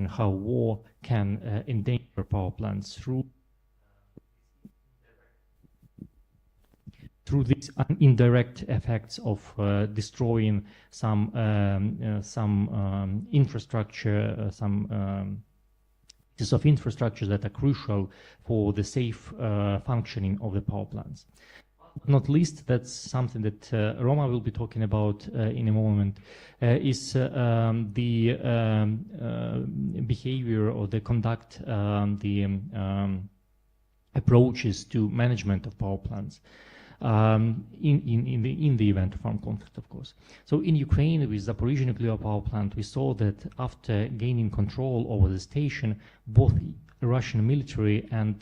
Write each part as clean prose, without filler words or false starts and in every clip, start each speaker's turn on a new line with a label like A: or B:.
A: how war can endanger power plants through these indirect effects of destroying some infrastructure, some pieces of infrastructure that are crucial for the safe functioning of the power plants. Not least, that's something that Roma will be talking about in a moment, is the behavior or the conduct, the approaches to management of power plants. In the event of armed conflict, of course. So in Ukraine, with Zaporizhzhia nuclear power plant, we saw that after gaining control over the station, both Russian military and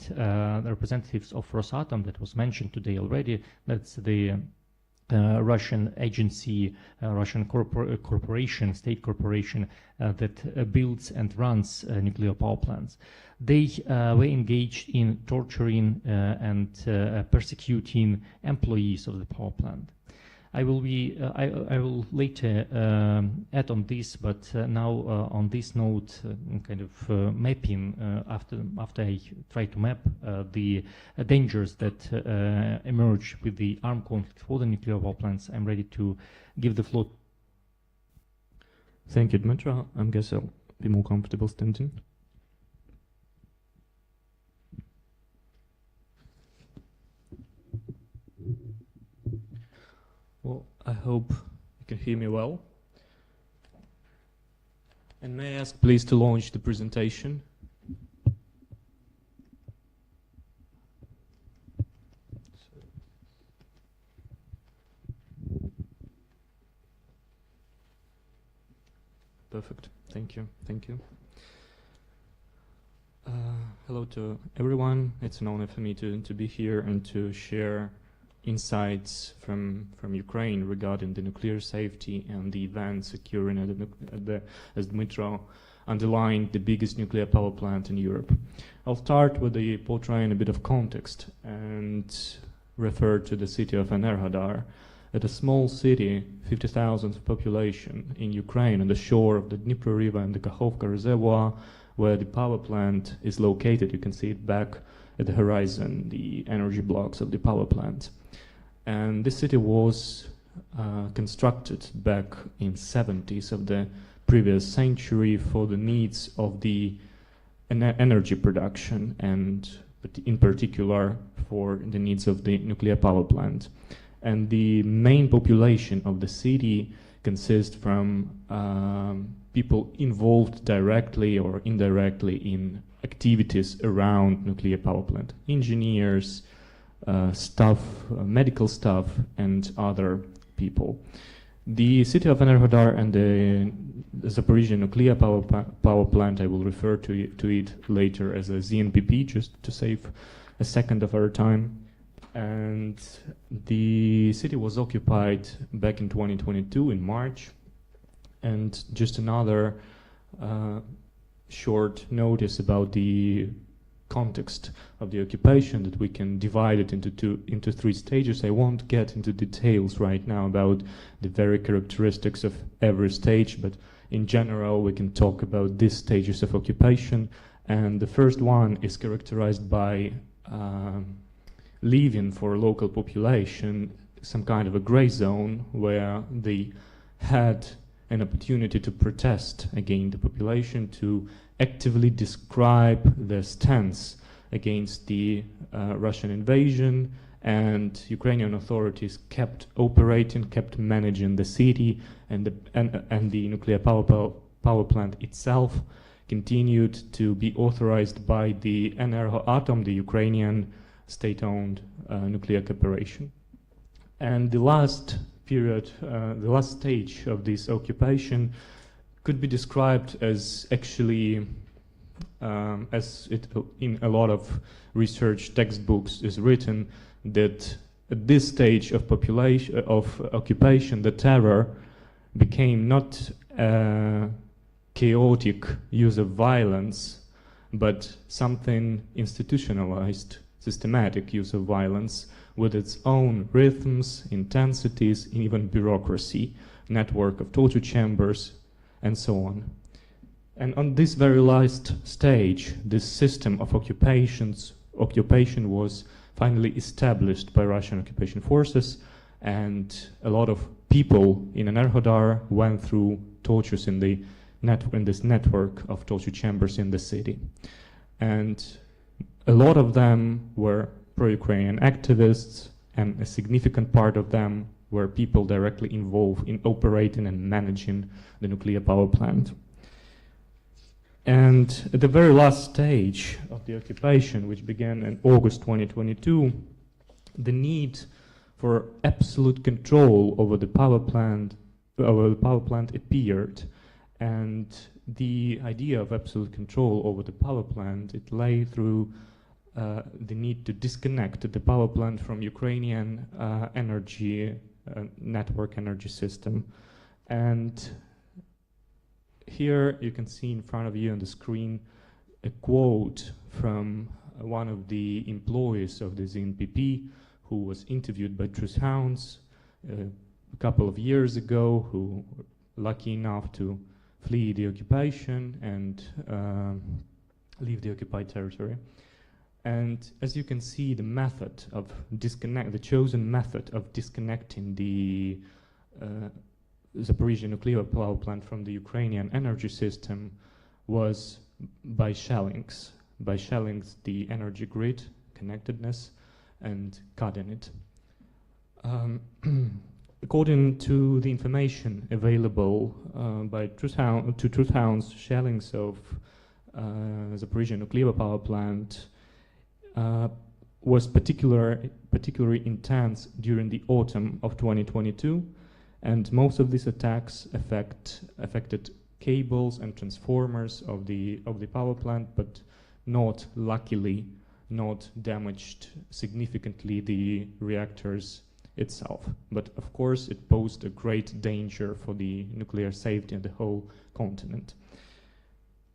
A: representatives of Rosatom, that was mentioned today already, that's the Russian agency, Russian corporation, state corporation that builds and runs nuclear power plants. They were engaged in torturing and persecuting employees of the power plant. I will later add on this, but now on this note, kind of mapping after I try to map the dangers that emerge with the armed conflict for the nuclear power plants, I'm ready to give the floor.
B: Thank you, Dmytro. I guess I'll be more comfortable standing. Well, I hope you can hear me well. And may I ask please to launch the presentation? Perfect. Thank you. Thank you. Hello to everyone. It's an honor for me to be here and to share insights from Ukraine regarding the nuclear safety and the events occurring at as Dmytro underlined, the biggest nuclear power plant in Europe. I'll start with portraying a bit of context and refer to the city of Enerhodar. At a small city, 50,000 population in Ukraine on the shore of the Dnipro River and the Kakhovka Reservoir, where the power plant is located. You can see it back at the horizon, the energy blocks of the power plant. And this city was constructed back in 70s of the previous century for the needs of the energy production, and in particular for the needs of the nuclear power plant. And the main population of the city consists from people involved directly or indirectly in activities around nuclear power plant, engineers, staff, medical staff, and other people. The city of Enerhodar and the Zaporizhzhia nuclear power plant, I will refer to it later as a ZNPP, just to save a second of our time. And the city was occupied back in 2022 in March. And just another short notice about the context of the occupation, that we can divide it into three stages. I won't get into details right now about the very characteristics of every stage, but in general we can talk about these stages of occupation. And the first one is characterized by leaving for local population some kind of a gray zone where they had an opportunity to protest against the population, to actively describe their stance against the Russian invasion, and Ukrainian authorities kept operating, kept managing the city, and the nuclear power plant itself continued to be authorized by the Enerhoatom, the Ukrainian state-owned nuclear corporation. And the last period, the last stage of this occupation could be described as actually, as it in a lot of research textbooks is written, that at this stage of occupation, the terror became not a chaotic use of violence, but something institutionalized, systematic use of violence with its own rhythms, intensities, and even bureaucracy, network of torture chambers, and so on. And on this very last stage, this system of occupation was finally established by Russian occupation forces, and a lot of people in Enerhodar went through tortures in this network of torture chambers in the city. And a lot of them were pro-Ukrainian activists, and a significant part of them were people directly involved in operating and managing the nuclear power plant. And at the very last stage of the occupation, which began in August 2022, the need for absolute control over the power plant appeared. And the idea of absolute control over the power plant, it lay through the need to disconnect the power plant from Ukrainian energy network energy system. And here you can see in front of you on the screen a quote from one of the employees of the ZNPP who was interviewed by Truth Hounds a couple of years ago, who were lucky enough to flee the occupation and leave the occupied territory. And as you can see, the chosen method of disconnecting the Zaporizhzhia nuclear power plant from the Ukrainian energy system was by shelling the energy grid connectedness and cutting it. According to the information available by Truth Hounds, shellings of Zaporizhzhia nuclear power plant was particularly intense during the autumn of 2022, and most of these attacks affected cables and transformers of the power plant, but luckily not damaged significantly the reactors itself. But of course it posed a great danger for the nuclear safety of the whole continent.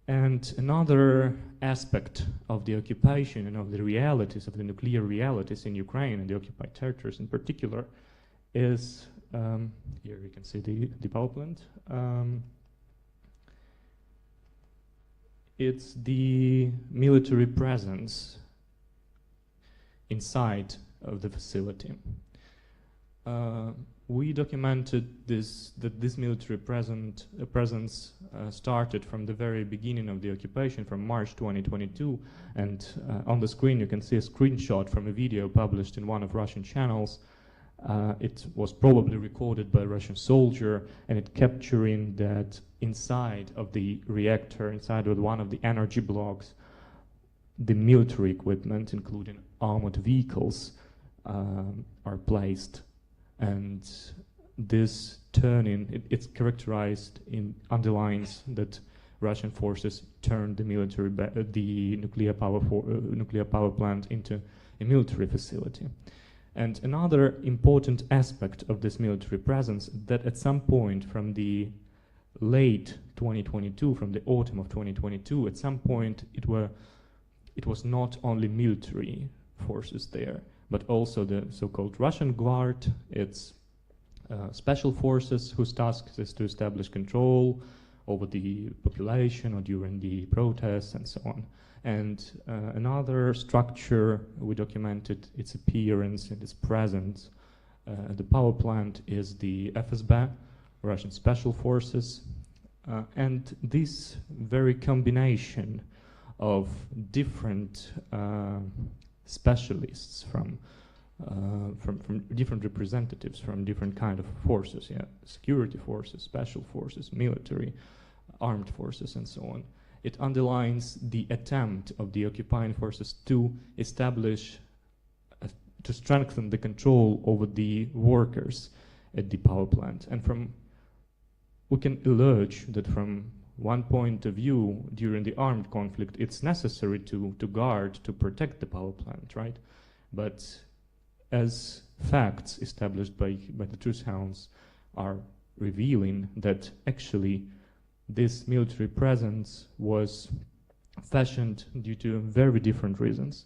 B: And another aspect of the occupation and of the realities, of the nuclear realities in Ukraine and the occupied territories in particular, is, here you can see the power plant. It's the military presence inside of the facility. We documented that this military presence started from the very beginning of the occupation, from March 2022, and on the screen you can see a screenshot from a video published in one of Russian channels. It was probably recorded by a Russian soldier, and it capturing that inside of the reactor, inside of one of the energy blocks, the military equipment, including armored vehicles, are placed. And this turning, it's characterized underlines that Russian forces turned the nuclear power plant into a military facility. And another important aspect of this military presence, that at some point from the late 2022, from the autumn of 2022, at some point it was not only military forces there, but also the so-called Russian Guard, its special forces whose task is to establish control over the population or during the protests and so on. And another structure we documented its appearance and its presence at the power plant is the FSB, Russian Special Forces. And this very combination of different specialists from different representatives from different kind of forces, security forces, special forces, military, armed forces, and so on. It underlines the attempt of the occupying forces to establish, to strengthen the control over the workers at the power plant. And we can allege that from one point of view, during the armed conflict, it's necessary to guard, to protect the power plant, right? But as facts established by the Truth Hounds are revealing, that actually this military presence was fashioned due to very different reasons.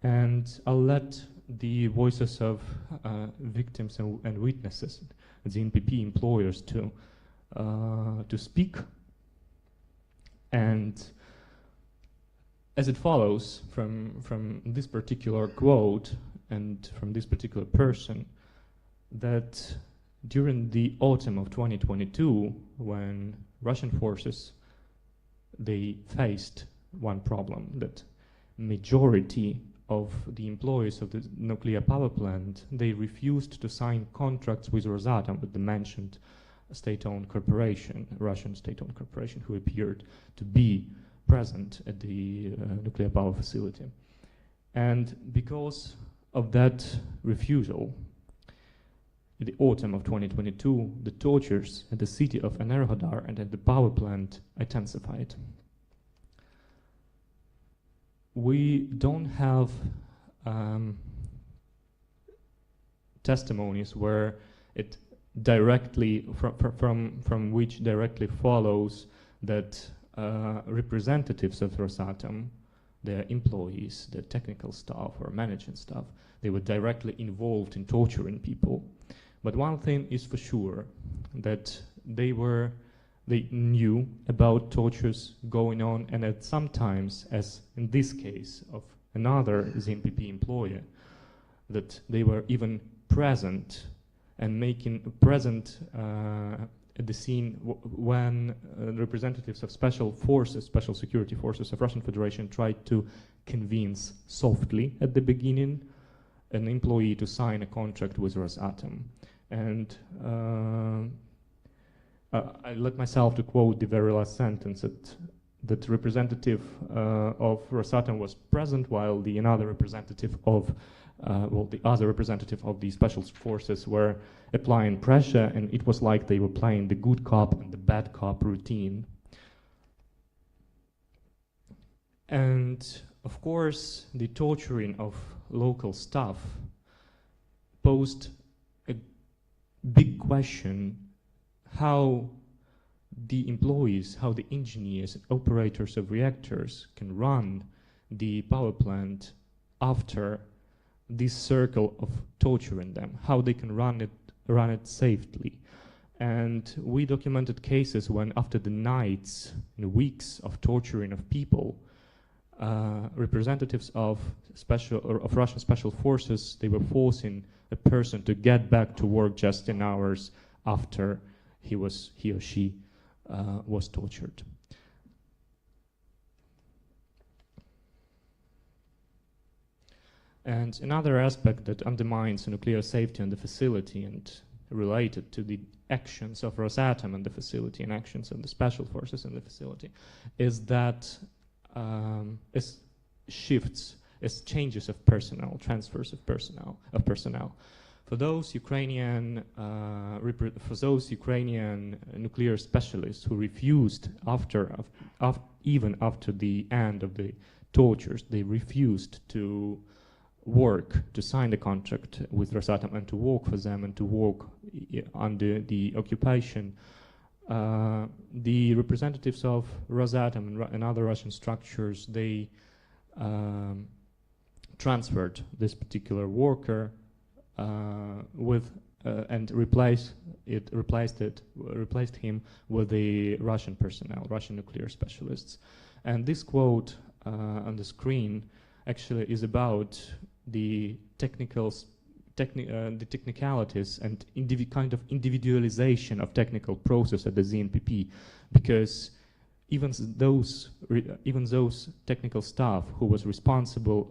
B: And I'll let the voices of victims and witnesses, the NPP employers, to speak. And as it follows from this particular quote and from this particular person, that during the autumn of 2022, when Russian forces, they faced one problem, that majority of the employees of the nuclear power plant, they refused to sign contracts with Rosatom, with the mentioned state-owned corporation, Russian state-owned corporation, who appeared to be present at the nuclear power facility. And because of that refusal, in the autumn of 2022, the tortures at the city of Enerhodar and at the power plant intensified. We don't have testimonies where it directly, from which directly follows that representatives of Rosatom, their employees, their technical staff or management staff, they were directly involved in torturing people. But one thing is for sure, that they knew about tortures going on, and that sometimes, as in this case of another ZNPP employee, that they were even present and making present at the scene when representatives of special forces, special security forces of Russian Federation tried to convince softly at the beginning an employee to sign a contract with Rosatom. And I let myself to quote the very last sentence, that representative of Rosatom was present, while the another representative of the other representative of the special forces were applying pressure, and it was like they were playing the good cop and the bad cop routine. And of course, the torturing of local staff posed a big question: how the employees, how the engineers and operators of reactors can run the power plant after this circle of torturing them, how they can run it safely. And we documented cases when, after the nights and weeks of torturing of people, representatives of Russian special forces, they were forcing a person to get back to work just 10 hours after he or she was tortured. And another aspect that undermines nuclear safety on the facility and related to the actions of Rosatom in the facility and actions of the special forces in the facility is that changes of personnel, transfers of personnel. For those Ukrainian nuclear specialists who refused even after the end of the tortures, they refused to work, to sign the contract with Rosatom and to work for them and to work under the occupation. The representatives of Rosatom and other Russian structures, they transferred this particular worker and replaced him with the Russian personnel, Russian nuclear specialists. And this quote on the screen actually is about the technicalities and kind of individualization of technical process at the ZNPP, because even those technical staff who was responsible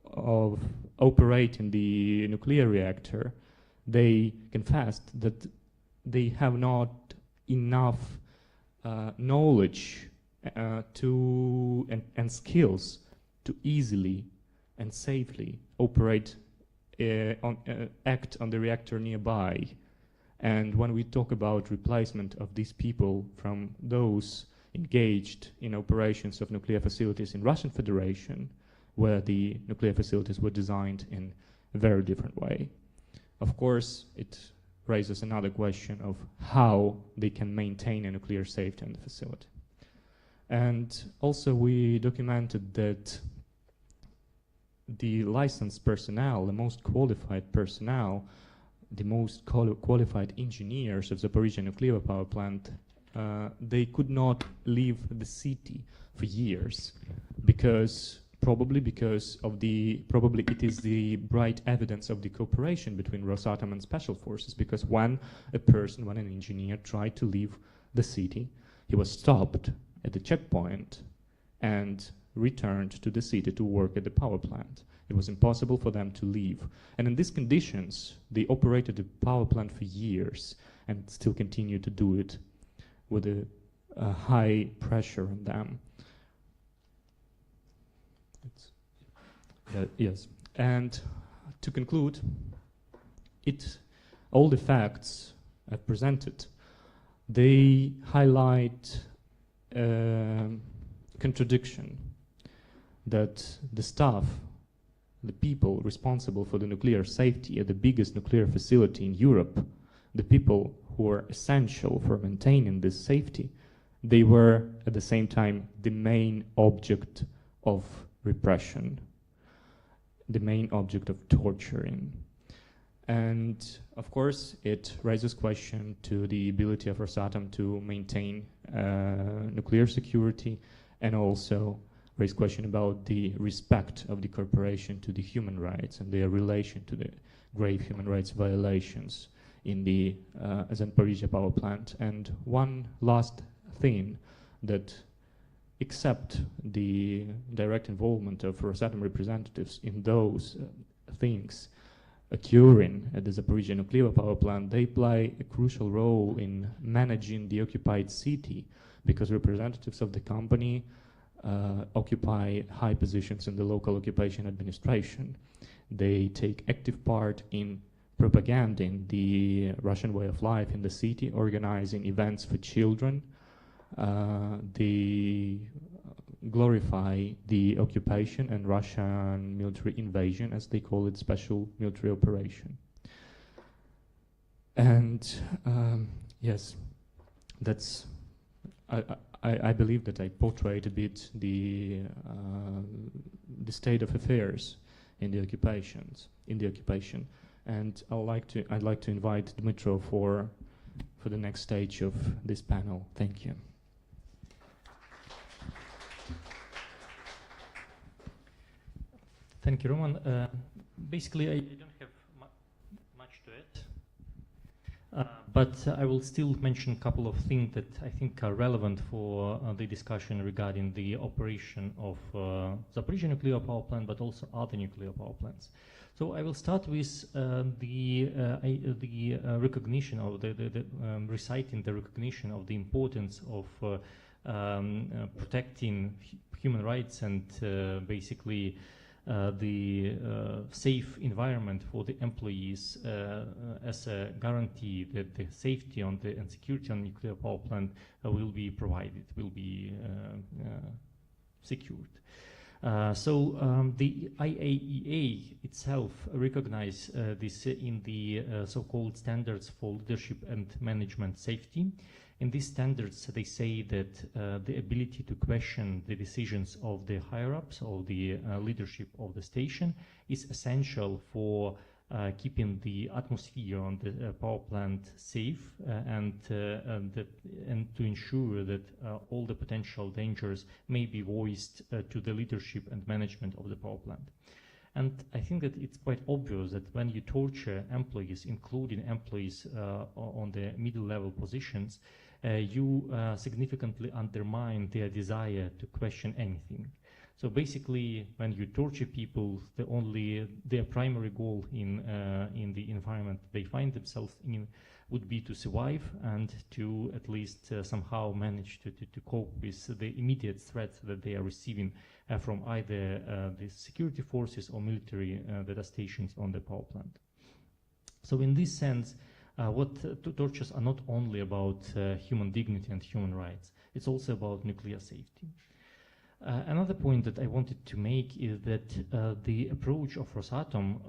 B: of operating the nuclear reactor, they confessed that they have not enough knowledge and skills to easily and safely operate, act on the reactor nearby. And when we talk about replacement of these people from those engaged in operations of nuclear facilities in Russian Federation, where the nuclear facilities were designed in a very different way, of course, it raises another question of how they can maintain a nuclear safety in the facility. And also we documented that the licensed personnel, the most qualified personnel, the most qualified engineers of Zaporizhzhia nuclear power plant they could not leave the city for years because probably it is the bright evidence of the cooperation between Rosatom and special forces, because when an engineer tried to leave the city, he was stopped at the checkpoint and returned to the city to work at the power plant. It was impossible for them to leave. And in these conditions, they operated the power plant for years and still continue to do it with a high pressure on them. Yes. And to conclude, all the facts I've presented, they highlight contradiction that the staff, the people responsible for the nuclear safety at the biggest nuclear facility in Europe, the people who are essential for maintaining this safety, they were at the same time the main object of repression, the main object of torturing. And of course, it raises question to the ability of Rosatom to maintain nuclear security, and also raise question about the respect of the corporation to the human rights and their relation to the grave human rights violations in the Zaporizhzhia power plant. And one last thing, that except the direct involvement of Rosatom representatives in those things occurring at the Zaporizhzhia nuclear power plant, they play a crucial role in managing the occupied city, because representatives of the company occupy high positions in the local occupation administration. They take active part in propagating the Russian way of life in the city, organizing events for children. They glorify the occupation and Russian military invasion, as they call it, special military operation. And yes, that's, I believe that I portrayed a bit the state of affairs in the occupation. And I'd like to invite Dmytro for the next stage of this panel. Thank you.
A: Thank you, Roman. Basically, I don't have much to add, but I will still mention a couple of things that I think are relevant for the discussion regarding the operation of Zaporizhzhia nuclear power plant, but also other nuclear power plants. So I will start with the recognition of reciting the recognition of the importance of protecting human rights and basically the safe environment for the employees as a guarantee that the safety and security on nuclear power plant will be provided, will be secured. The IAEA itself recognizes this in the so-called standards for leadership and management safety. In these standards, they say that the ability to question the decisions of the higher-ups or the leadership of the station is essential for keeping the atmosphere on the power plant safe and to ensure that all the potential dangers may be voiced to the leadership and management of the power plant. And I think that it's quite obvious that when you torture employees, including employees on the middle-level positions, you significantly undermine their desire to question anything. So basically, when you torture people, their primary goal in the environment they find themselves in would be to survive and to at least somehow manage to cope with the immediate threats that they are receiving from either the security forces or military that are stationed on the power plant. So in this sense, tortures are not only about human dignity and human rights, it's also about nuclear safety. Another point that I wanted to make is that the approach of Rosatom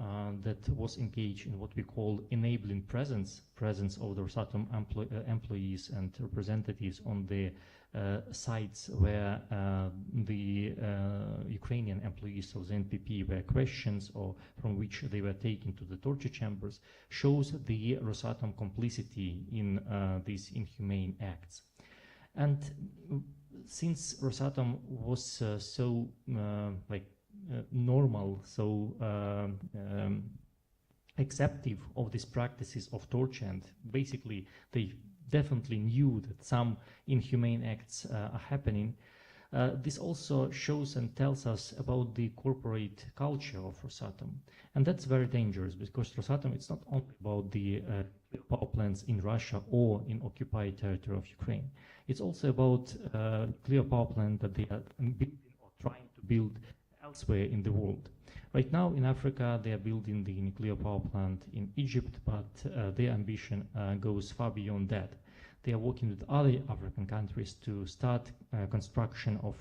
A: that was engaged in what we call enabling presence of the Rosatom employees and representatives on the sites where the Ukrainian employees of the NPP were questioned or from which they were taken to the torture chambers, shows the Rosatom complicity in these inhumane acts. And since Rosatom was so normal, so acceptive of these practices of torture, and basically they definitely knew that some inhumane acts are happening, this also shows and tells us about the corporate culture of Rosatom. And that's very dangerous, because Rosatom, it's not only about the power plants in Russia or in occupied territory of Ukraine. It's also about nuclear power plant that they are building or trying to build elsewhere in the world. Right now in Africa, they are building the nuclear power plant in Egypt, but their ambition goes far beyond that. They are working with other African countries to start construction of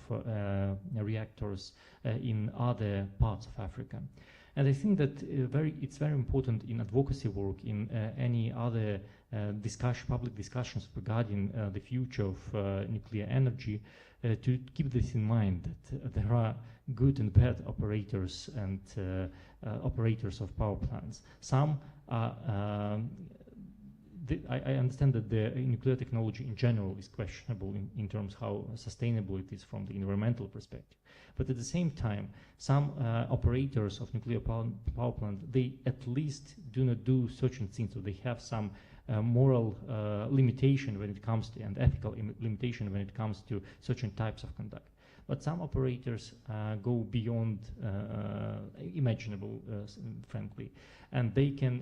A: reactors in other parts of Africa. And I think that it's very important in advocacy work, in any other public discussions regarding the future of nuclear energy, to keep this in mind, that there are good and bad operators and operators of power plants. Some are I understand that the nuclear technology in general is questionable in terms of how sustainable it is from the environmental perspective. But at the same time, some operators of nuclear power plant, they at least do not do certain things, so they have some moral limitation when it comes to, and ethical limitation when it comes to certain types of conduct. But some operators go beyond imaginable, frankly, and they can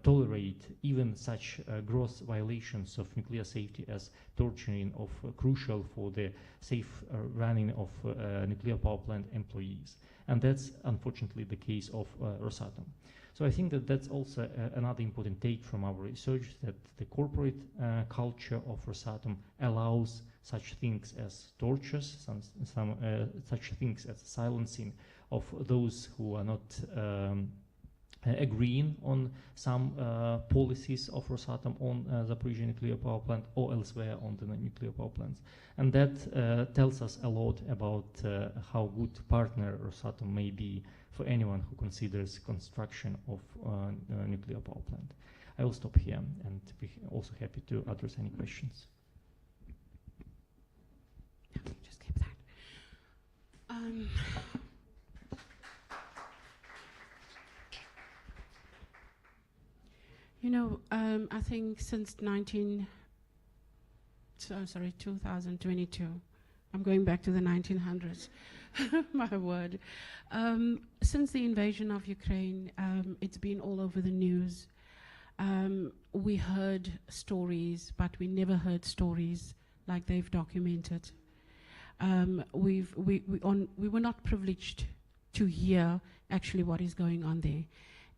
A: tolerate even such gross violations of nuclear safety as torturing of crucial for the safe running of nuclear power plant employees. And that's unfortunately the case of Rosatom. So I think that that's also another important take from our research, that the corporate culture of Rosatom allows such things as tortures, such things as silencing of those who are not agreeing on some policies of Rosatom on Zaporizhzhia nuclear power plant or elsewhere on the nuclear power plants. And that tells us a lot about how good partner Rosatom may be for anyone who considers construction of a nuclear power plant. I will stop here and be also happy to address any questions.
C: Just keep that. I think since 2022, I'm going back to the 1900s, my word. Since the invasion of Ukraine, it's been all over the news. We heard stories, but we never heard stories like they've documented. We were not privileged to hear actually what is going on there.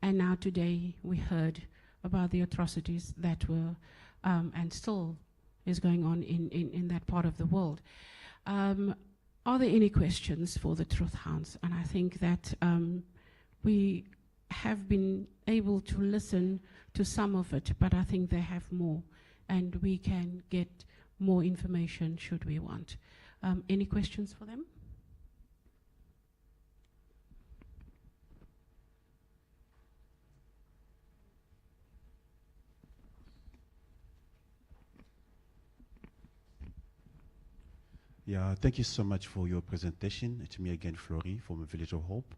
C: And now today we heard about the atrocities that were and still is going on in that part of the world. Are there any questions for the Truth Hounds? And I think that we have been able to listen to some of it, but I think they have more, and we can get more information should we want. Any questions for them?
D: Yeah, thank you so much for your presentation. It's me again, Flori, from Village of Hope.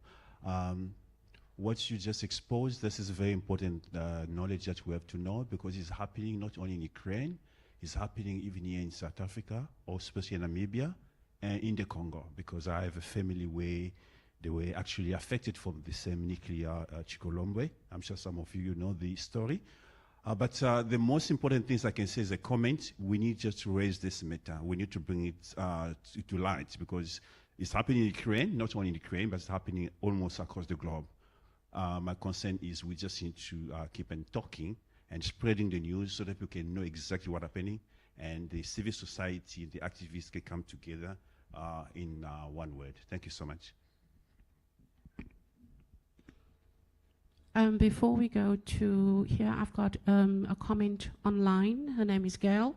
D: What you just exposed, this is very important knowledge that we have to know, because it's happening not only in Ukraine, it's happening even here in South Africa, or especially in Namibia, and in the Congo, because I have a family where they were actually affected from the same nuclear Chikolombwe. I'm sure some of you know the story. But the most important things I can say is a comment. We need just to raise this matter. We need to bring it to light, because it's happening in Ukraine, not only in Ukraine, but it's happening almost across the globe. My concern is we just need to keep on talking and spreading the news so that people can know exactly what's happening, and the civil society, the activists can come together in one word. Thank you so much.
C: Before we go to here, I've got a comment online. Her name is Gail.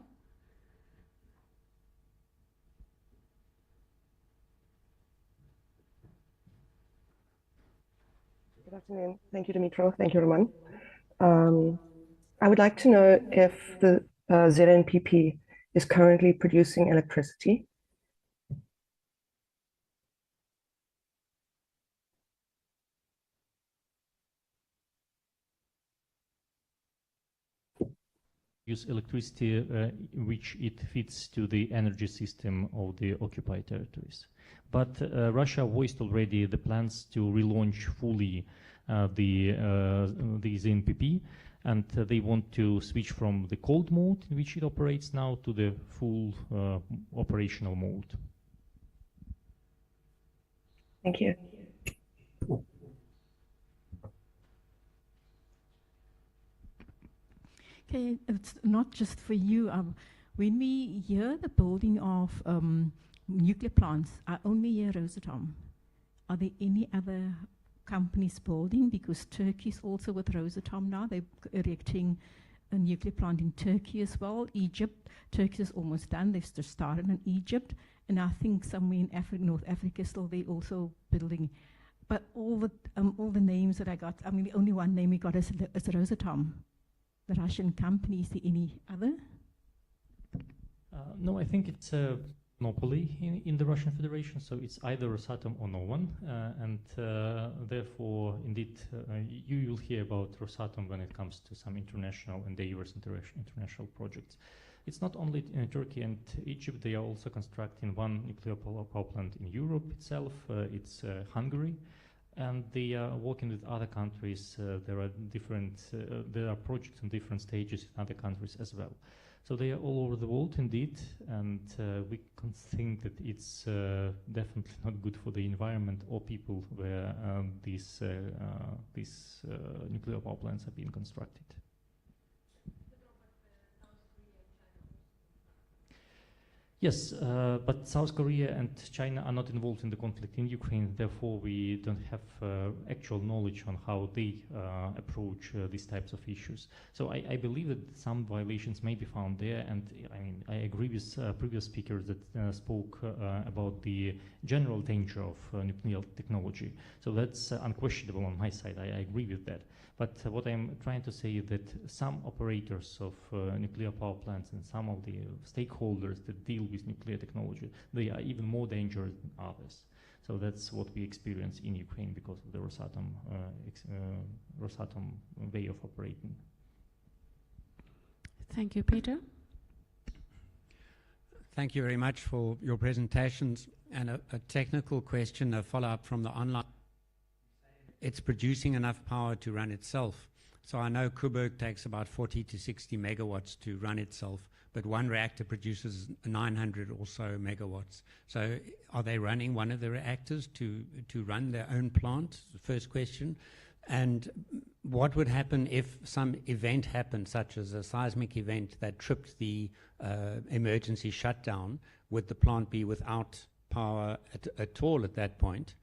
E: Good afternoon. Thank you, Dimitro. Thank you, Roman. I would like to know if the ZNPP is currently producing electricity?
A: Use electricity which it fits to the energy system of the occupied territories. But Russia voiced already the plans to relaunch fully the ZNPP, and they want to switch from the cold mode in which it operates now to the full operational mode.
E: Thank you.
F: Okay, it's not just for you. When we hear the building of nuclear plants, I only hear Rosatom. Are there any other companies building? Because Turkey's also with Rosatom now. They're erecting a nuclear plant in Turkey as well. Egypt, Turkey is almost done. They've just started in Egypt. And I think somewhere in Africa, North Africa, still they're also building. But all the names that I got, I mean, the only one name we got is Rosatom. The Russian company, is there any other?
A: No, I think it's a monopoly in the Russian Federation, so it's either Rosatom or no one, and therefore, indeed, you will hear about Rosatom when it comes to some international and diverse international projects. It's not only in Turkey and Egypt, they are also constructing one nuclear power plant in Europe itself, it's Hungary. And they are working with other countries. There are projects in different stages in other countries as well. So they are all over the world indeed, and we can think that it's definitely not good for the environment or people where these nuclear power plants are being constructed. Yes, but South Korea and China are not involved in the conflict in Ukraine. Therefore, we don't have actual knowledge on how they approach these types of issues. So I believe that some violations may be found there, and I mean I agree with previous speakers that spoke about the general danger of nuclear technology. So that's unquestionable on my side. I agree with that. But what I'm trying to say is that some operators of nuclear power plants and some of the stakeholders that deal with nuclear technology, they are even more dangerous than others. So that's what we experience in Ukraine because of the Rosatom way of operating.
C: Thank you, Peter.
G: Thank you very much for your presentations. And a technical question, a follow-up from the online. It's producing enough power to run itself. So I know Coburg takes about 40 to 60 megawatts to run itself, but one reactor produces 900 or so megawatts. So are they running one of the reactors to run their own plant? First question. And what would happen if some event happened, such as a seismic event that tripped the emergency shutdown? Would the plant be without power at all at that point?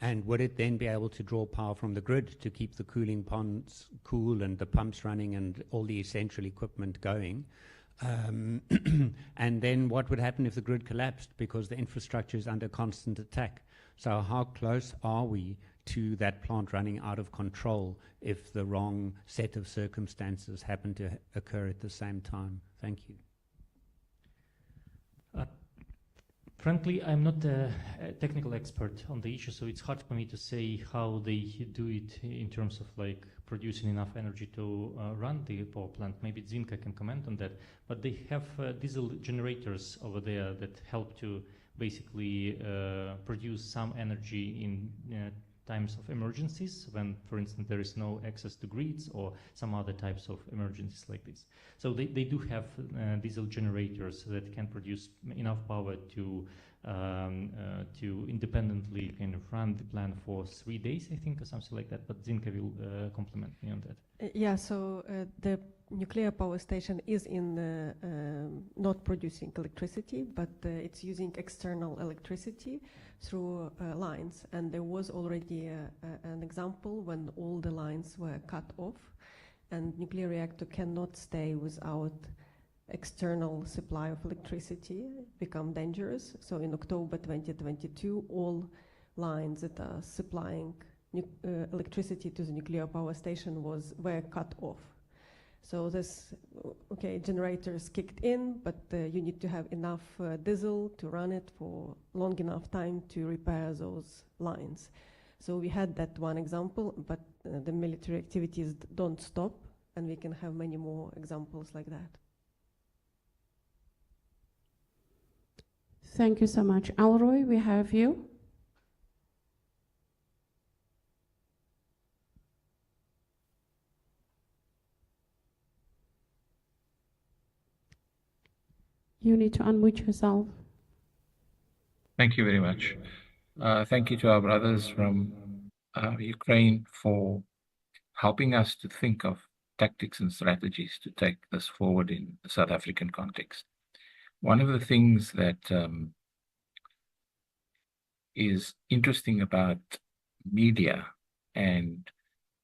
G: And would it then be able to draw power from the grid to keep the cooling ponds cool and the pumps running and all the essential equipment going? And then what would happen if the grid collapsed because the infrastructure is under constant attack? So how close are we to that plant running out of control if the wrong set of circumstances happen to occur at the same time? Thank you.
A: Frankly, I'm not a technical expert on the issue, so it's hard for me to say how they do it in terms of like producing enough energy to run the power plant. Maybe Zinka can comment on that. But they have diesel generators over there that help to basically produce some energy in times of emergencies when, for instance, there is no access to grids or some other types of emergencies like this. So they do have diesel generators that can produce enough power to independently kind of run the plant for 3 days, I think, or something like that. But Zinka will compliment me on that.
H: Yeah, so the nuclear power station is in not producing electricity, but it's using external electricity through lines. And there was already an example when all the lines were cut off, and nuclear reactor cannot stay without external supply of electricity, become dangerous. So in October 2022, all lines that are supplying electricity to the nuclear power station were cut off. So this, okay, generators kicked in, but you need to have enough diesel to run it for long enough time to repair those lines. So we had that one example, but the military activities don't stop, and we can have many more examples like that.
C: Thank you so much. Alroy, we have you. You need to unmute yourself.
I: Thank you very much. Thank you to our brothers from Ukraine for helping us to think of tactics and strategies to take this forward in the South African context. One of the things that is interesting about media and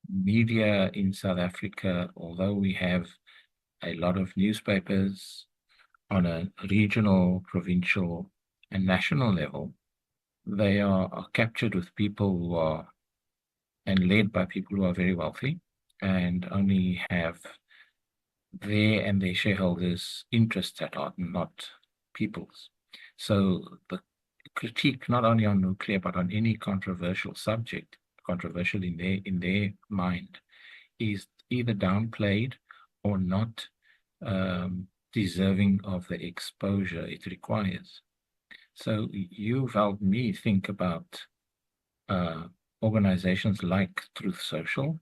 I: media in South Africa, although we have a lot of newspapers on a regional, provincial, and national level, they are captured with people who are, and led by people who are very wealthy and only have their and their shareholders' interests at heart, not people's. So the critique not only on nuclear, but on any controversial subject, controversial in their mind, is either downplayed or not deserving of the exposure it requires. So you've helped me think about organizations like Truth Social.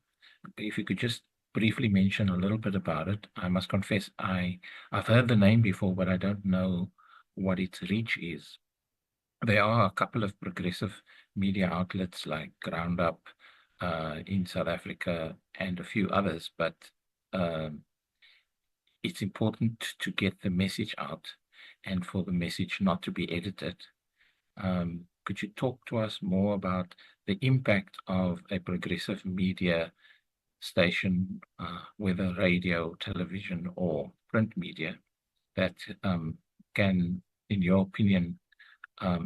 I: If you could just briefly mention a little bit about it. I must confess, I've heard the name before, but I don't know what its reach is. There are a couple of progressive media outlets like Groundup in South Africa and a few others, but it's important to get the message out and for the message not to be edited. Could you talk to us more about the impact of a progressive media station, whether radio, television, or print media, that can, in your opinion,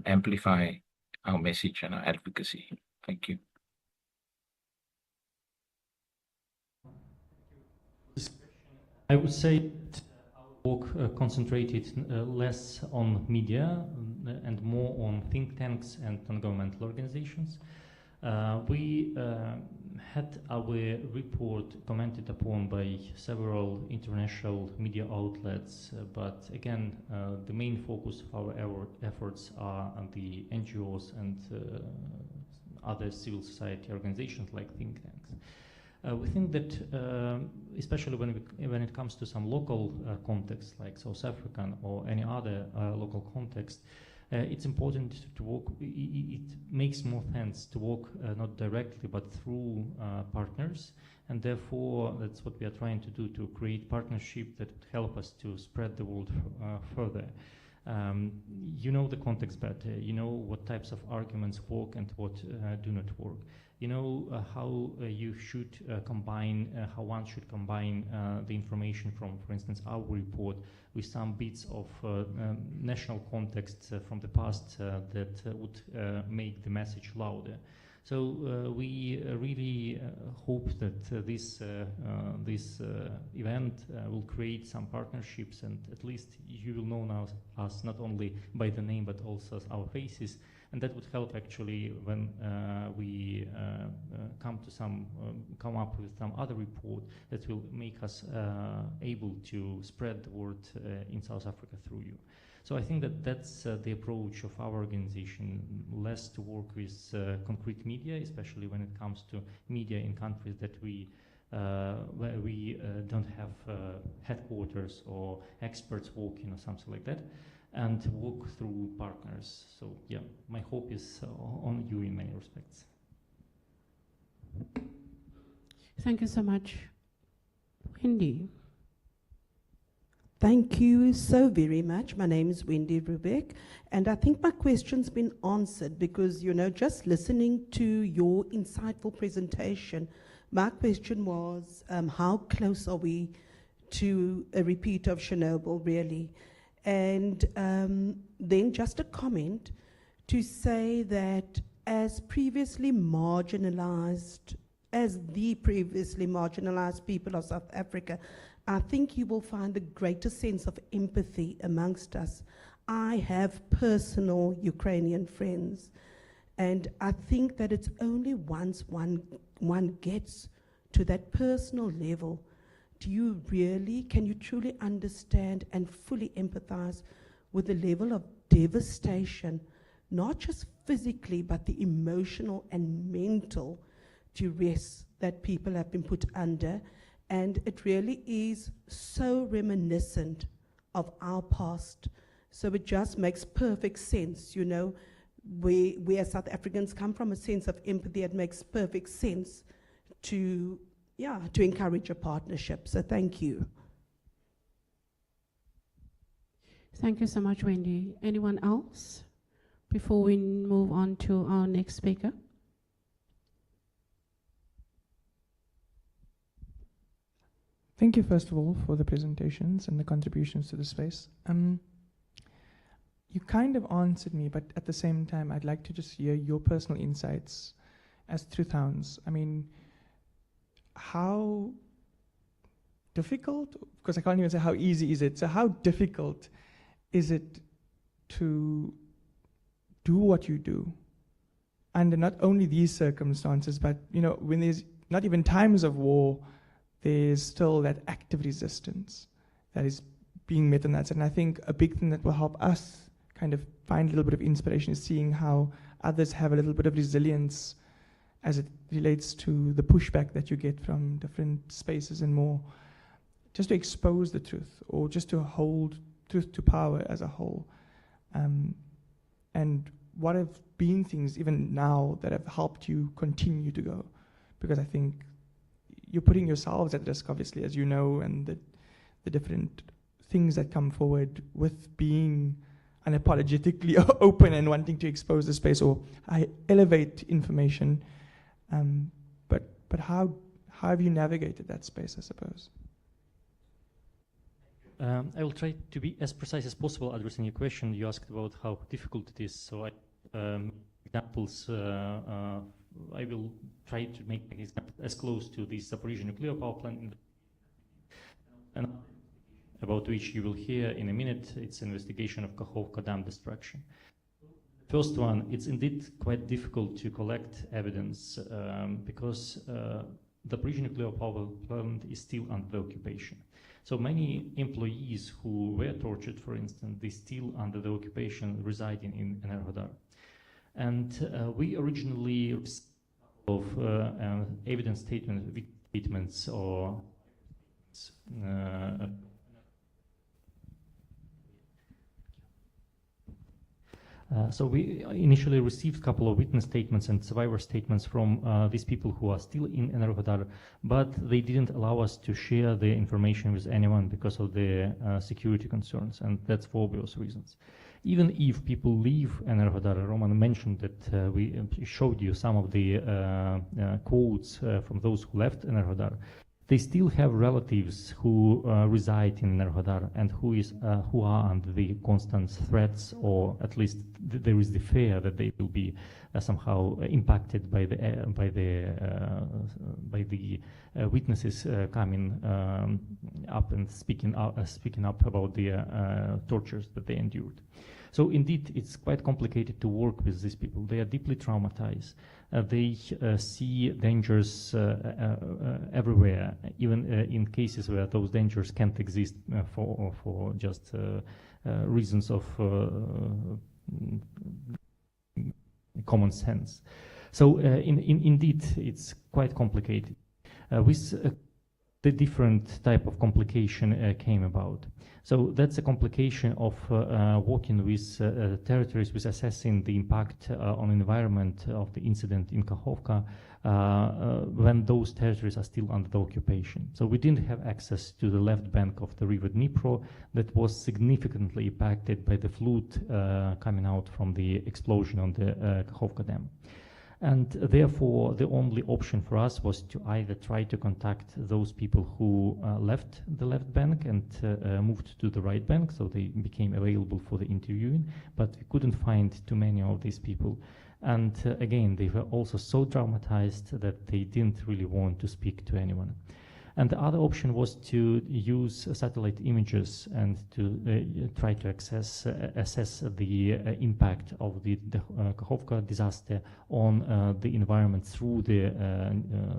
I: amplify our message and our advocacy? Thank you.
A: I would say our work concentrated less on media and more on think tanks and non-governmental organizations. We had our report commented upon by several international media outlets, but again, the main focus of our efforts are on the NGOs and other civil society organizations like think tanks. We think that, especially when it comes to some local context, like South African or any other local context, it's important to work. It makes more sense to work not directly but through partners, and therefore that's what we are trying to do, to create partnership that would help us to spread the word further. You know the context better. You know what types of arguments work and what do not work. You know how you should combine, how one should combine the information from, for instance, our report with some bits of national context from the past that would make the message louder. So we really hope that this event will create some partnerships, and at least you will know now us not only by the name but also as our faces, and that would help actually when we come up with some other report that will make us able to spread the word in South Africa through you. So I think that that's the approach of our organization, less to work with concrete media, especially when it comes to media in countries that where we don't have headquarters or experts working or something like that, and work through partners. So yeah, my hope is on you in many respects.
C: Thank you so much. Wendy.
J: Thank you so very much. My name is Wendy Rubek, and I think my question's been answered because, you know, just listening to your insightful presentation, my question was, how close are we to a repeat of Chernobyl, really? And then just a comment to say that as the previously marginalized people of South Africa, I think you will find the greatest sense of empathy amongst us. I have personal Ukrainian friends, and I think that it's only once one gets to that personal level, can you truly understand and fully empathize with the level of devastation, not just physically, but the emotional and mental duress that people have been put under. And it really is so reminiscent of our past. So it just makes perfect sense, you know. We as South Africans come from a sense of empathy. It makes perfect sense to encourage a partnership. So thank you.
C: Thank you so much, Wendy. Anyone else before we move on to our next speaker?
K: Thank you, first of all, for the presentations and the contributions to the space. You kind of answered me, but at the same time, I'd like to just hear your personal insights as truth hounds. I mean, how difficult, because I can't even say how easy is it, so how difficult is it to do what you do under not only these circumstances, but, you know, when there's not even times of war, there's still that active resistance that is being met on that side. And I think a big thing that will help us kind of find a little bit of inspiration is seeing how others have a little bit of resilience as it relates to the pushback that you get from different spaces and more, just to expose the truth or just to hold truth to power as a whole. And what have been things even now that have helped you continue to go? Because I think you're putting yourselves at risk, obviously, as you know, and the different things that come forward with being unapologetically open and wanting to expose the space or elevate information. But how have you navigated that space, I suppose?
A: I will try to be as precise as possible addressing your question. You asked about how difficult it is, so examples. I will try to make an example as close to the Zaporizhzhia nuclear power plant, and about which you will hear in a minute. It's investigation of Kakhovka Dam destruction. First one, it's indeed quite difficult to collect evidence because the Zaporizhzhia nuclear power plant is still under occupation. So many employees who were tortured, for instance, they still under the occupation residing in Enerhodar. And we originally received of evidence statements or so we initially received a couple of witness statements and survivor statements from these people who are still in Enerhodar, but they didn't allow us to share the information with anyone because of the security concerns, and that's for obvious reasons. Even if people leave Enerhodar, Roman mentioned that we showed you some of the quotes from those who left Enerhodar. They still have relatives who reside in Enerhodar and who are under the constant threats, or at least there is the fear that they will be somehow impacted by the witnesses coming up and speaking up about the tortures that they endured. So indeed, it's quite complicated to work with these people. They are deeply traumatized. They see dangers everywhere, even in cases where those dangers can't exist for just reasons of common sense. So indeed, it's quite complicated. With the different type of complication came about. So that's a complication of working with territories, with assessing the impact on environment of the incident in Kakhovka when those territories are still under the occupation. So we didn't have access to the left bank of the river Dnipro that was significantly impacted by the flood coming out from the explosion on the Kakhovka Dam. And therefore, the only option for us was to either try to contact those people who left the left bank and moved to the right bank, so they became available for the interviewing, but we couldn't find too many of these people. And again, they were also so traumatized that they didn't really want to speak to anyone. And the other option was to use satellite images and to try to assess the impact of the Kakhovka disaster on the environment through the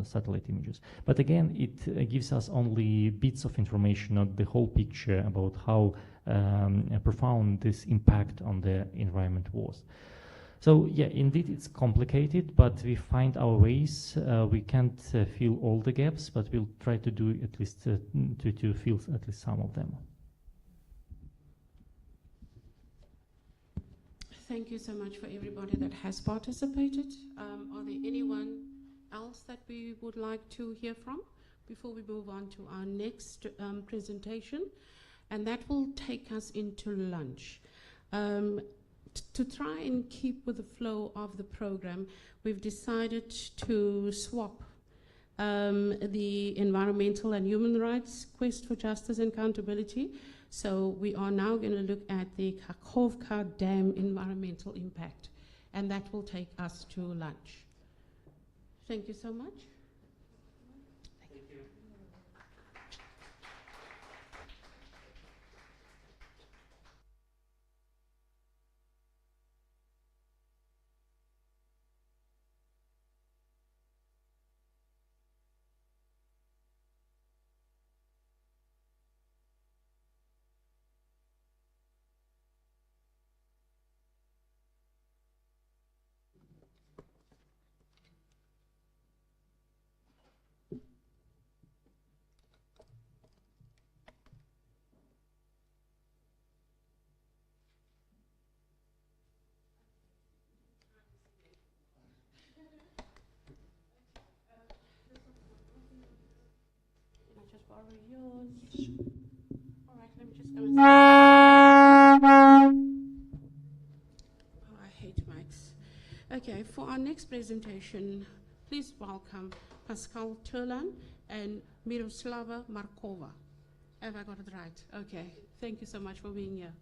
A: satellite images. But again, it gives us only bits of information, not the whole picture about how profound this impact on the environment was. So yeah, indeed it's complicated, but we find our ways. We can't fill all the gaps, but we'll try to do at least to fill at least some of them.
C: Thank you so much for everybody that has participated. Are there anyone else that we would like to hear from before we move on to our next presentation? And that will take us into lunch. To try and keep with the flow of the program, we've decided to swap the environmental and human rights quest for justice and accountability. So we are now going to look at the Kakhovka Dam environmental impact, and that will take us to lunch. Thank you so much. Borrow yours. All right, let me just go and oh, I hate mics. Okay, for our next presentation, please welcome Pascal Turlan and Miroslava Markova. Have I got it right? Okay, thank you so much for being here.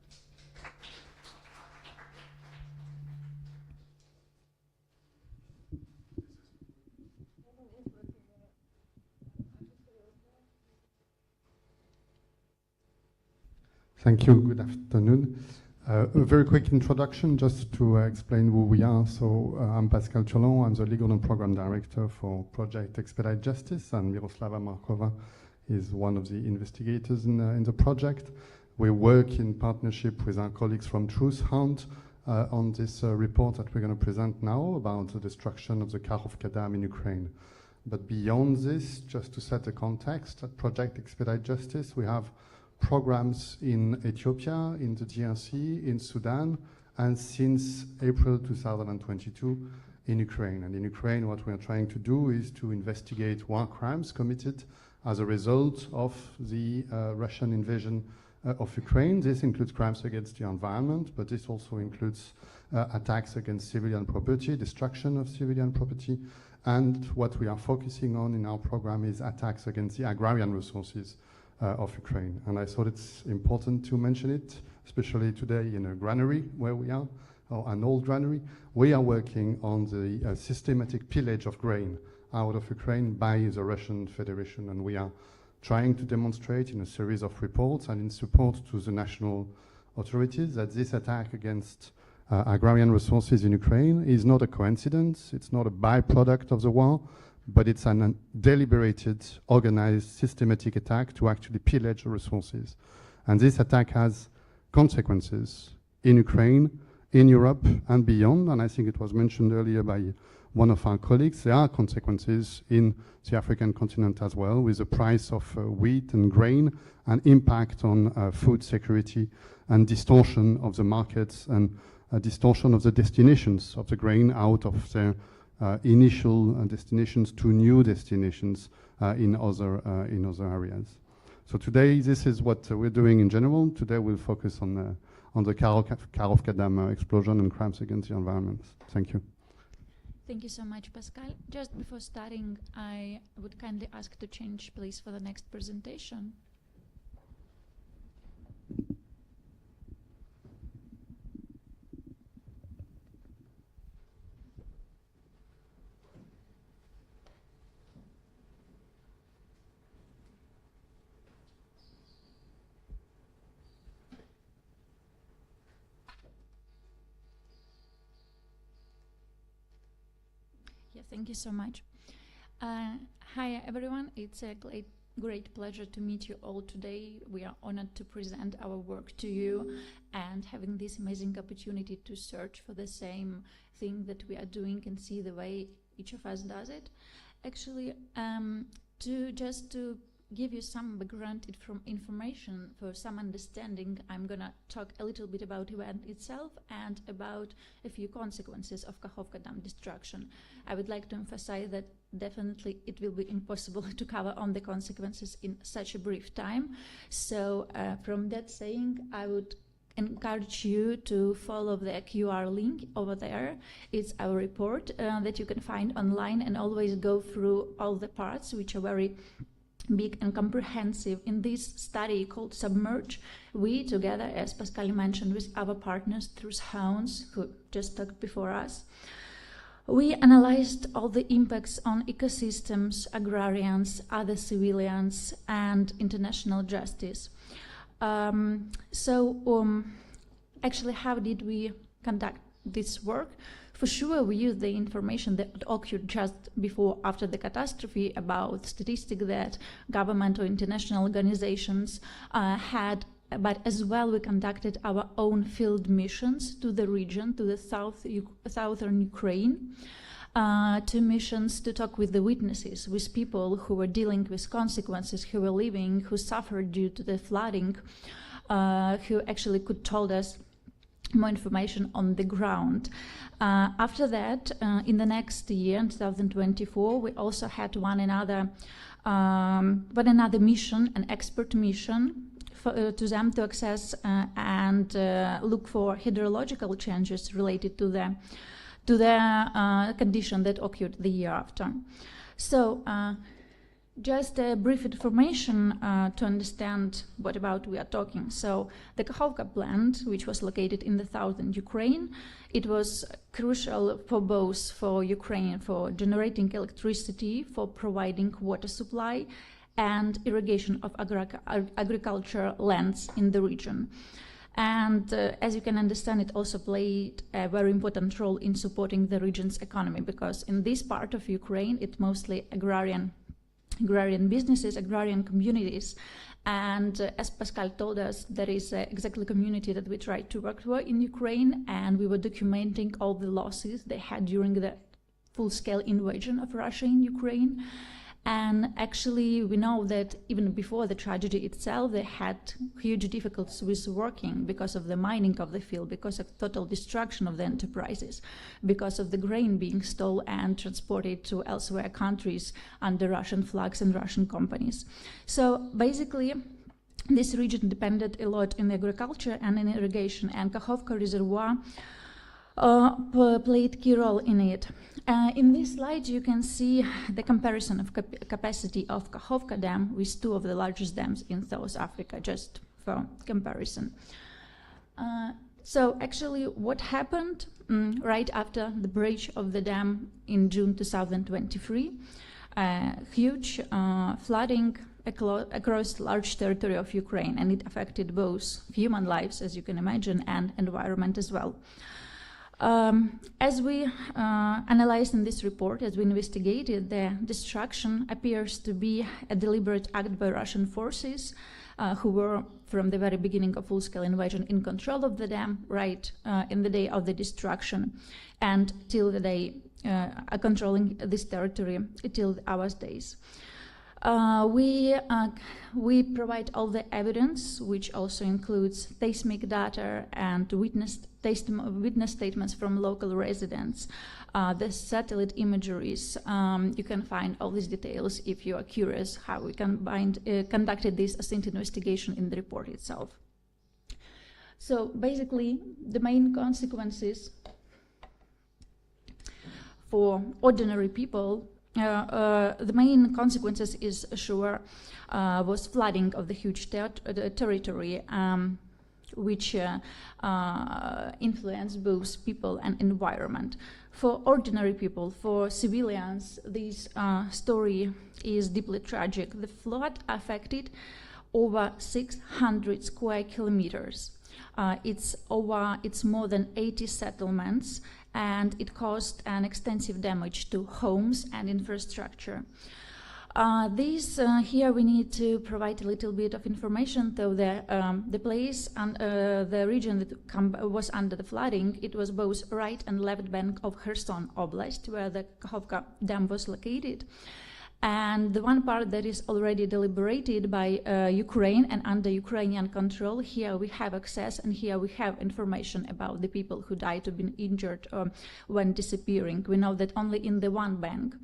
L: Thank you. Good afternoon. A very quick introduction just to explain who we are. So I'm Pascal Turlan. I'm the Legal and Program Director for Project Expedite Justice, and Miroslava Markova is one of the investigators in the project. We work in partnership with our colleagues from Truth Hunt on this report that we're going to present now about the destruction of the Kakhovka Dam in Ukraine. But beyond this, just to set the context, at Project Expedite Justice, we have programs in Ethiopia, in the DRC, in Sudan, and since April 2022 in Ukraine. And in Ukraine, what we are trying to do is to investigate war crimes committed as a result of the Russian invasion of Ukraine. This includes crimes against the environment, but this also includes attacks against civilian property, destruction of civilian property, and what we are focusing on in our program is attacks against the agrarian resources of Ukraine. And I thought it's important to mention it, especially today in a granary where we are, or an old granary. We are working on the systematic pillage of grain out of Ukraine by the Russian Federation, and we are trying to demonstrate in a series of reports and in support to the national authorities that this attack against agrarian resources in Ukraine is not a coincidence, it's not a byproduct of the war, but it's a deliberated, organized, systematic attack to actually pillage the resources. And this attack has consequences in Ukraine, in Europe, and beyond. And I think it was mentioned earlier by one of our colleagues. There are consequences in the African continent as well, with the price of wheat and grain, and impact on food security, and distortion of the markets, and distortion of the destinations of the grain out of their initial destinations to new destinations in other areas. So today, this is what we're doing in general. Today, we'll focus on the Kakhovka Dam explosion and crimes against the environment. Thank you.
M: Thank you so much, Pascal. Just before starting, I would kindly ask to change, please, for the next presentation. Yeah, thank you so much. Hi, everyone. It's a great pleasure to meet you all today. We are honored to present our work to you and having this amazing opportunity to search for the same thing that we are doing and see the way each of us does it. Actually, to give you some background information for some understanding, I'm gonna talk a little bit about the event itself and about a few consequences of Kakhovka Dam destruction. I would like to emphasize that definitely it will be impossible to cover all the consequences in such a brief time. So from that saying, I would encourage you to follow the QR link over there. It's our report that you can find online, and always go through all the parts which are very big and comprehensive. In this study called Submerge, we together, as Pascal mentioned, with our partners through Hounds, who just talked before us, we analyzed all the impacts on ecosystems, agrarians, other civilians, and international justice. Actually, how did we conduct this work? For sure, we used the information that occurred just before, after the catastrophe, about statistics that government or international organizations had, but as well we conducted our own field missions to the region, to the southern Ukraine, 2 missions to talk with the witnesses, with people who were dealing with consequences, who were living, who suffered due to the flooding, who actually could told us more information on the ground. After that, in the next year, in 2024, we also had one another mission, an expert mission, to them to access and look for hydrological changes related to the condition that occurred the year after. So just a brief information to understand what about we are talking. So the Kakhovka plant, which was located in the southern Ukraine, it was crucial for both for Ukraine, for generating electricity, for providing water supply and irrigation of agricultural lands in the region. And as you can understand, it also played a very important role in supporting the region's economy, because in this part of Ukraine, it's mostly agrarian businesses, agrarian communities. And as Pascal told us, there is exactly community that we tried to work for in Ukraine, and we were documenting all the losses they had during the full-scale invasion of Russia in Ukraine. And actually, we know that even before the tragedy itself, they had huge difficulties with working because of the mining of the field, because of total destruction of the enterprises, because of the grain being stolen and transported to elsewhere countries under Russian flags and Russian companies. So basically, this region depended a lot in agriculture and in irrigation, and Kakhovka Reservoir played a key role in it. In this slide, you can see the comparison of capacity of Kakhovka Dam with 2 of the largest dams in South Africa, just for comparison. So actually, what happened right after the breach of the dam in June 2023, huge flooding across large territory of Ukraine, and it affected both human lives, as you can imagine, and environment as well. As we analyzed in this report, as we investigated, the destruction appears to be a deliberate act by Russian forces who were, from the very beginning of full-scale invasion, in control of the dam, right in the day of the destruction, and till the day controlling this territory till our days. We provide all the evidence, which also includes seismic data and witness statements from local residents, the satellite imageries. You can find all these details if you are curious how we conducted this ascent investigation in the report itself. So basically, the main consequences for ordinary people, the main consequences is sure was flooding of the huge territory, which influence both people and environment. For ordinary people, for civilians, this story is deeply tragic. The flood affected over 600 square kilometers. It's more than 80 settlements, and it caused an extensive damage to homes and infrastructure. Here we need to provide a little bit of information. Though the place and the region that was under the flooding, it was both right and left bank of Kherson Oblast, where the Kakhovka Dam was located. And the one part that is already deliberated by Ukraine and under Ukrainian control, here we have access and here we have information about the people who died or been injured when disappearing. We know that only in the one bank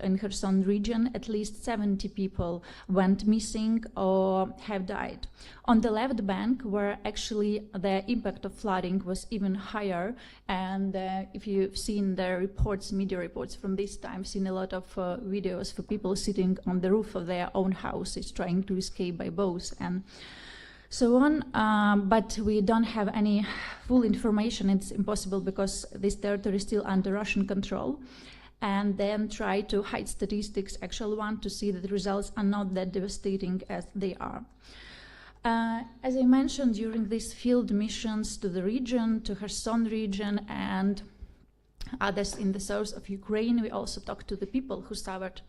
M: in Kherson region, at least 70 people went missing or have died. On the left bank, where actually the impact of flooding was even higher, and if you've seen the reports, media reports from this time, seen a lot of videos for people sitting on the roof of their own houses trying to escape by boats and so on, but we don't have any full information. It's impossible because this territory is still under Russian control. And then try to hide statistics, actual one, to see that the results are not that devastating as they are. As I mentioned, during these field missions to the region, to Kherson region and others in the south of Ukraine, we also talked to the people who suffered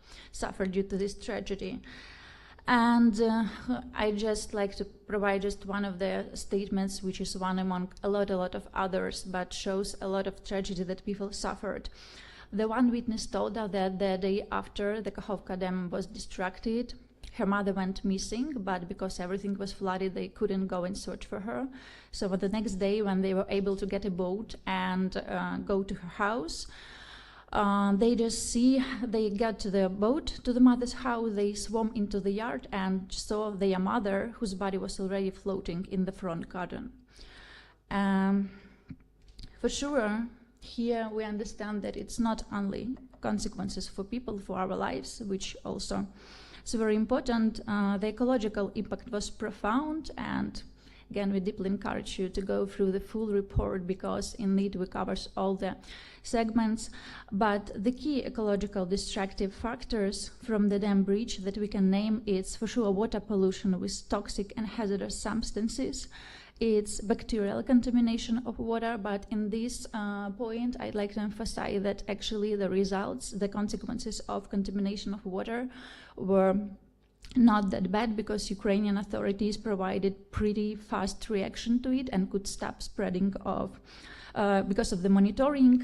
M: due to this tragedy. And I just like to provide just one of the statements, which is one among a lot of others, but shows a lot of tragedy that people suffered. The one witness told us that the day after the Kakhovka Dam was destructed, her mother went missing, but because everything was flooded, they couldn't go and search for her. So the next day, when they were able to get a boat and go to her house, they got to the boat, to the mother's house, they swam into the yard and saw their mother, whose body was already floating in the front garden. For sure, here we understand that it's not only consequences for people, for our lives, which also is very important. The ecological impact was profound, and again, we deeply encourage you to go through the full report because indeed we cover all the segments. But the key ecological destructive factors from the dam breach that we can name is for sure water pollution with toxic and hazardous substances. It's bacterial contamination of water, but in this point, I'd like to emphasize that actually the results, the consequences of contamination of water were not that bad because Ukrainian authorities provided pretty fast reaction to it and could stop spreading of, because of the monitoring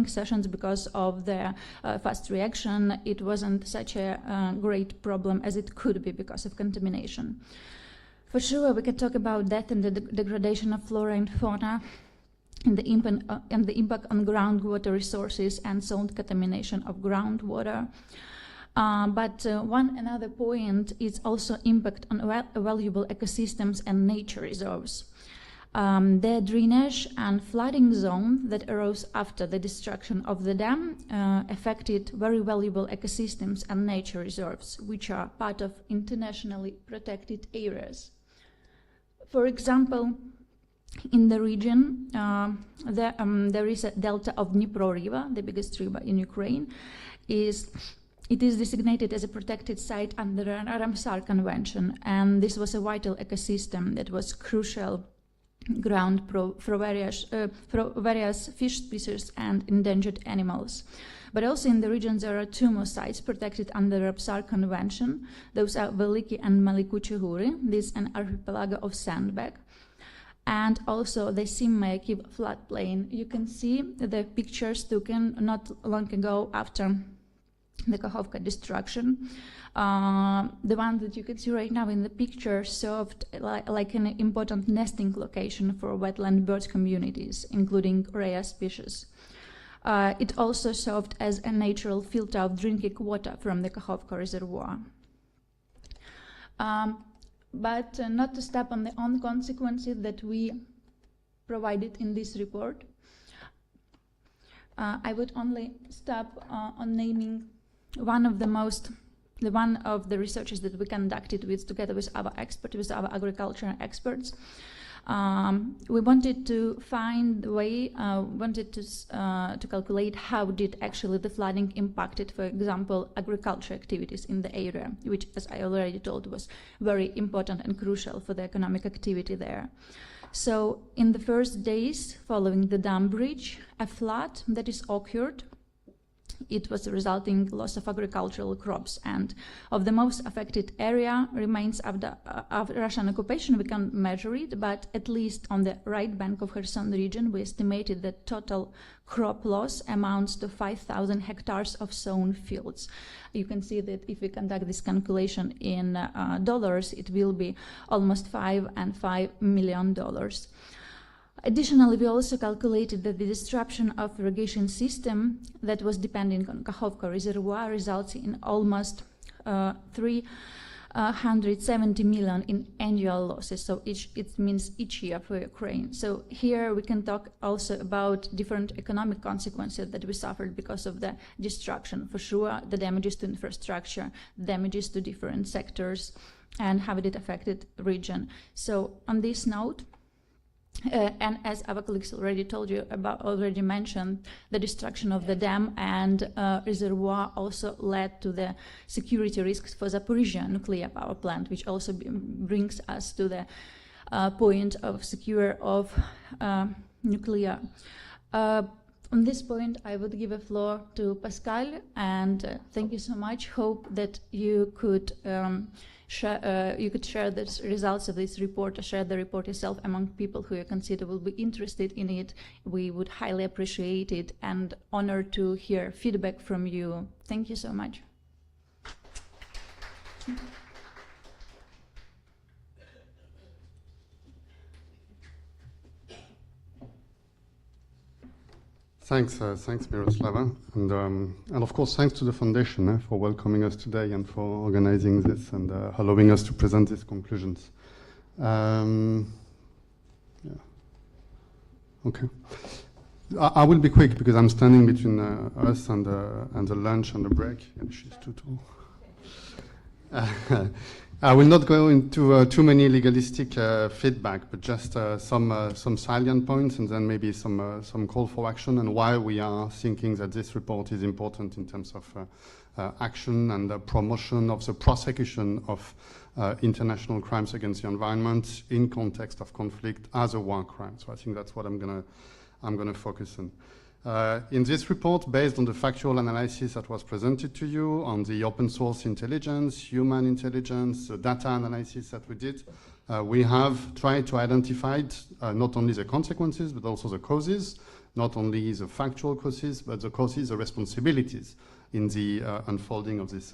M: sessions, because of the fast reaction, it wasn't such a great problem as it could be because of contamination. For sure, we can talk about death and the degradation of flora and fauna, and the impact on groundwater resources and sound contamination of groundwater. But one another point is also impact on valuable ecosystems and nature reserves. The drainage and flooding zone that arose after the destruction of the dam affected very valuable ecosystems and nature reserves, which are part of internationally protected areas. For example, in the region, there is a delta of Dnipro River, the biggest river in Ukraine. It is designated as a protected site under the Ramsar Convention, and this was a vital ecosystem that was crucial ground for various fish species and endangered animals. But also in the region there are two more sites protected under the Ramsar Convention. Those are Veliki and Malikuchi Huri. This is an archipelago of sandbag. And also the Simmekiv floodplain. You can see the pictures taken not long ago after the Kakhovka destruction. The one that you can see right now in the picture served like an important nesting location for wetland bird communities, including rare species. It also served as a natural filter of drinking water from the Kakhovka reservoir. But not to step on the own consequences that we provided in this report, I would only stop on naming one of the researches that we conducted together with our experts, with our agricultural experts. We wanted to find a way, to calculate how did actually the flooding impacted, for example, agriculture activities in the area, which, as I already told, was very important and crucial for the economic activity there. So in the first days following the dam breach, a flood that is occurred, it was resulting loss of agricultural crops, and of the most affected area remains of Russian occupation. We can't measure it, but at least on the right bank of Kherson region, we estimated that total crop loss amounts to 5,000 hectares of sown fields. You can see that if we conduct this calculation in dollars, it will be almost $5 million. Additionally, we also calculated that the disruption of irrigation system that was depending on Kakhovka reservoir results in almost 370 million in annual losses. So it means each year for Ukraine. So here we can talk also about different economic consequences that we suffered because of the destruction. For sure, the damages to infrastructure, damages to different sectors, and how it affected region. So on this note, and as our colleagues already mentioned, the destruction of the dam and reservoir also led to the security risks for Zaporizhzhia nuclear power plant, which also brings us to the point of secure of nuclear. On this point, I would give a floor to Pascal, and thank you so much. Hope that you could share the results of this report, or share the report yourself among people who you consider will be interested in it. We would highly appreciate it and honored to hear feedback from you. Thank you so much.
L: Thanks, Miroslava, and of course thanks to the Foundation for welcoming us today and for organizing this and allowing us to present these conclusions. Yeah. Okay. I will be quick because I'm standing between us and the lunch and the break. Yeah, she's too tall. I will not go into too many legalistic feedback, but just some salient points, and then maybe some call for action, and why we are thinking that this report is important in terms of action and the promotion of the prosecution of international crimes against the environment in context of conflict as a war crime. So I think that's what I'm gonna focus on. In this report, based on the factual analysis that was presented to you on the open source intelligence, human intelligence, the data analysis that we did, we have tried to identify not only the consequences, but also the causes, not only the factual causes, but the causes, the responsibilities in the unfolding of these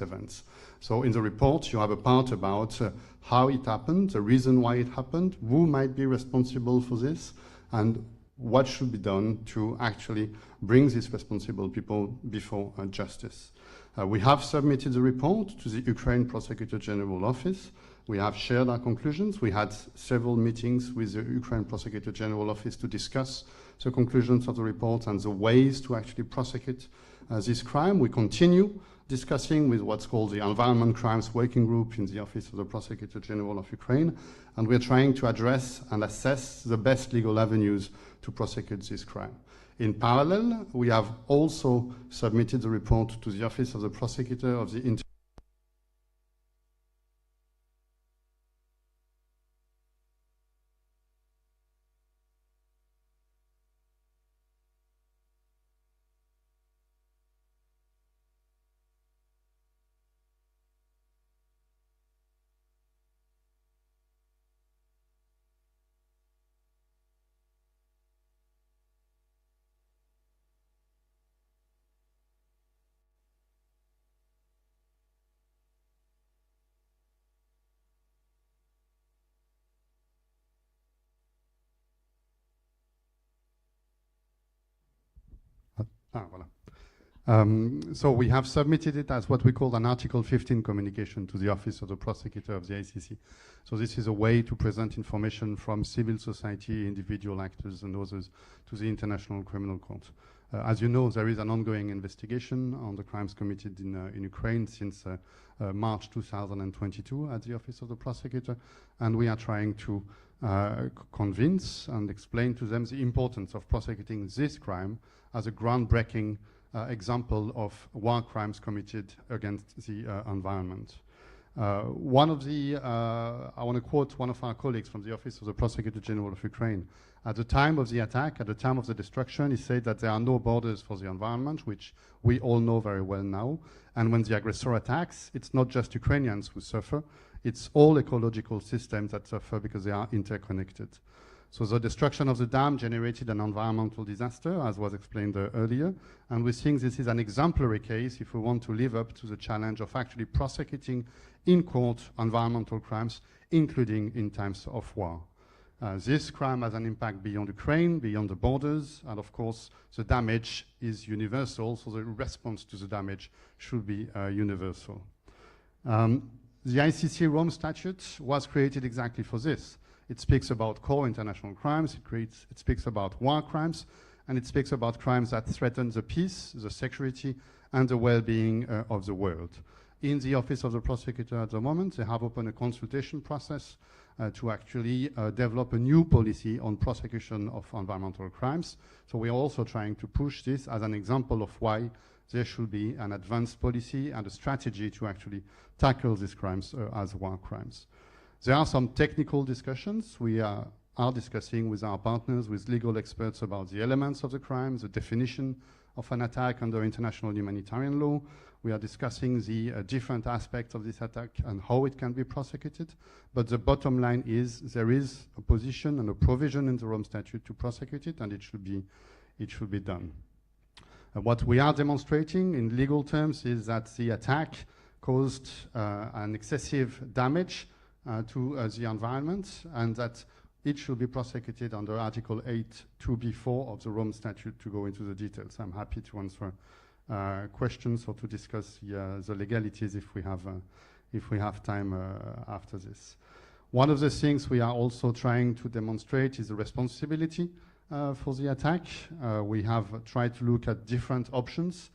L: events. So in the report, you have a part about how it happened, the reason why it happened, who might be responsible for this, and what should be done to actually bring these responsible people before justice. We have submitted the report to the Ukraine Prosecutor General Office. We have shared our conclusions. We had several meetings with the Ukraine Prosecutor General Office to discuss the conclusions of the report and the ways to actually prosecute this crime. We continue discussing with what's called the Environment Crimes Working Group in the Office of the Prosecutor General of Ukraine, and we're trying to address and assess the best legal avenues to prosecute this crime. In parallel, we have also submitted the report to the Office of the Prosecutor of the So we have submitted it as what we call an Article 15 communication to the Office of the Prosecutor of the ICC. So this is a way to present information from civil society, individual actors and others to the International Criminal Court. As you know, there is an ongoing investigation on the crimes committed in Ukraine since March 2022 at the Office of the Prosecutor, and we are trying to convince and explain to them the importance of prosecuting this crime as a groundbreaking example of war crimes committed against the environment. One of the, I want to quote one of our colleagues from the Office of the Prosecutor General of Ukraine. At the time of the attack, at the time of the destruction, he said that there are no borders for the environment, which we all know very well now. And when the aggressor attacks, it's not just Ukrainians who suffer, it's all ecological systems that suffer because they are interconnected. So the destruction of the dam generated an environmental disaster, as was explained earlier, and we think this is an exemplary case if we want to live up to the challenge of actually prosecuting in court environmental crimes, including in times of war. This crime has an impact beyond Ukraine, beyond the borders, and of course the damage is universal, so the response to the damage should be universal. The ICC Rome Statute was created exactly for this. It speaks about core international crimes, it speaks about war crimes, and it speaks about crimes that threaten the peace, the security, and the well-being of the world. In the Office of the Prosecutor at the moment, they have opened a consultation process to actually develop a new policy on prosecution of environmental crimes. So we are also trying to push this as an example of why there should be an advanced policy and a strategy to actually tackle these crimes as war crimes. There are some technical discussions. We are discussing with our partners, with legal experts about the elements of the crime, the definition of an attack under international humanitarian law. We are discussing the different aspects of this attack and how it can be prosecuted. But the bottom line is there is a position and a provision in the Rome Statute to prosecute it, and it should be done. What we are demonstrating in legal terms is that the attack caused an excessive damage to the environment, and that it should be prosecuted under Article 8(2)(b)(4) of the Rome Statute. To go into the details, I'm happy to answer questions or to discuss the legalities if we have time after this. One of the things we are also trying to demonstrate is the responsibility for the attack. We have tried to look at different options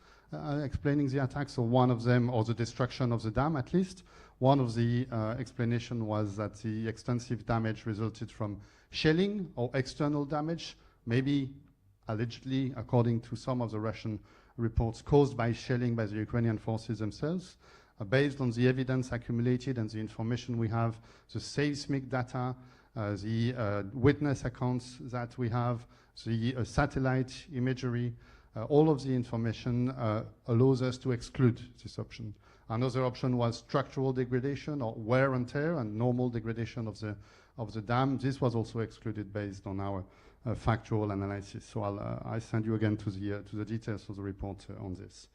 L: explaining the attack. So one of them, or the destruction of the dam at least, one of the explanation was that the extensive damage resulted from shelling or external damage, maybe allegedly, according to some of the Russian reports, caused by shelling by the Ukrainian forces themselves. Based on the evidence accumulated and the information we have, the seismic data, the witness accounts that we have, the satellite imagery, all of the information allows us to exclude this option. Another option was structural degradation or wear and tear and normal degradation of the dam. This was also excluded based on our factual analysis. So I'll send you again to the details of the report on this.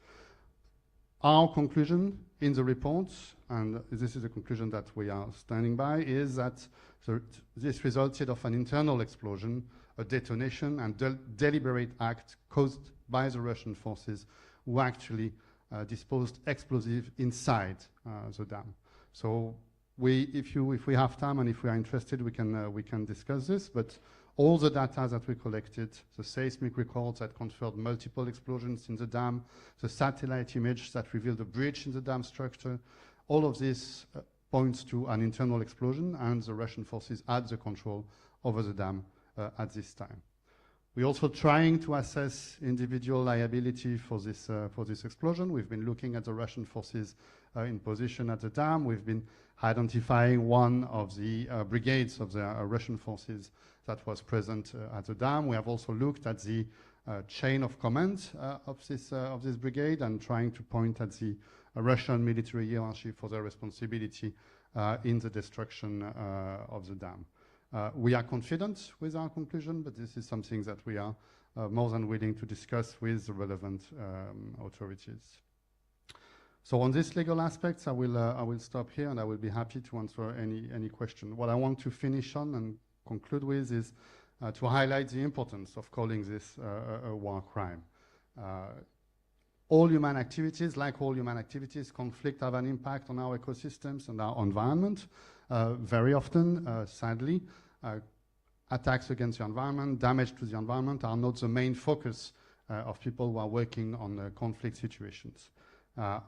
L: Our conclusion in the report, and this is a conclusion that we are standing by, is that this resulted of an internal explosion, a detonation, and deliberate act caused by the Russian forces who actually disposed explosive inside the dam. So if we have time and if we are interested, we can discuss this. But all the data that we collected, the seismic records that confirmed multiple explosions in the dam, the satellite image that revealed a breach in the dam structure, all of this points to an internal explosion, and the Russian forces had the control over the dam at this time. We're also trying to assess individual liability for this explosion. We've been looking at the Russian forces in position at the dam. We've been identifying one of the brigades of the Russian forces that was present at the dam. We have also looked at the chain of command of this brigade and trying to point at the Russian military hierarchy for their responsibility in the destruction of the dam. We are confident with our conclusion, but this is something that we are more than willing to discuss with the relevant authorities. So on these legal aspects, I will stop here, and I will be happy to answer any question. What I want to finish on and conclude with is to highlight the importance of calling this a war crime. All human activities, like all human activities, conflict have an impact on our ecosystems and our environment. Very often, sadly, attacks against the environment, damage to the environment are not the main focus of people who are working on conflict situations.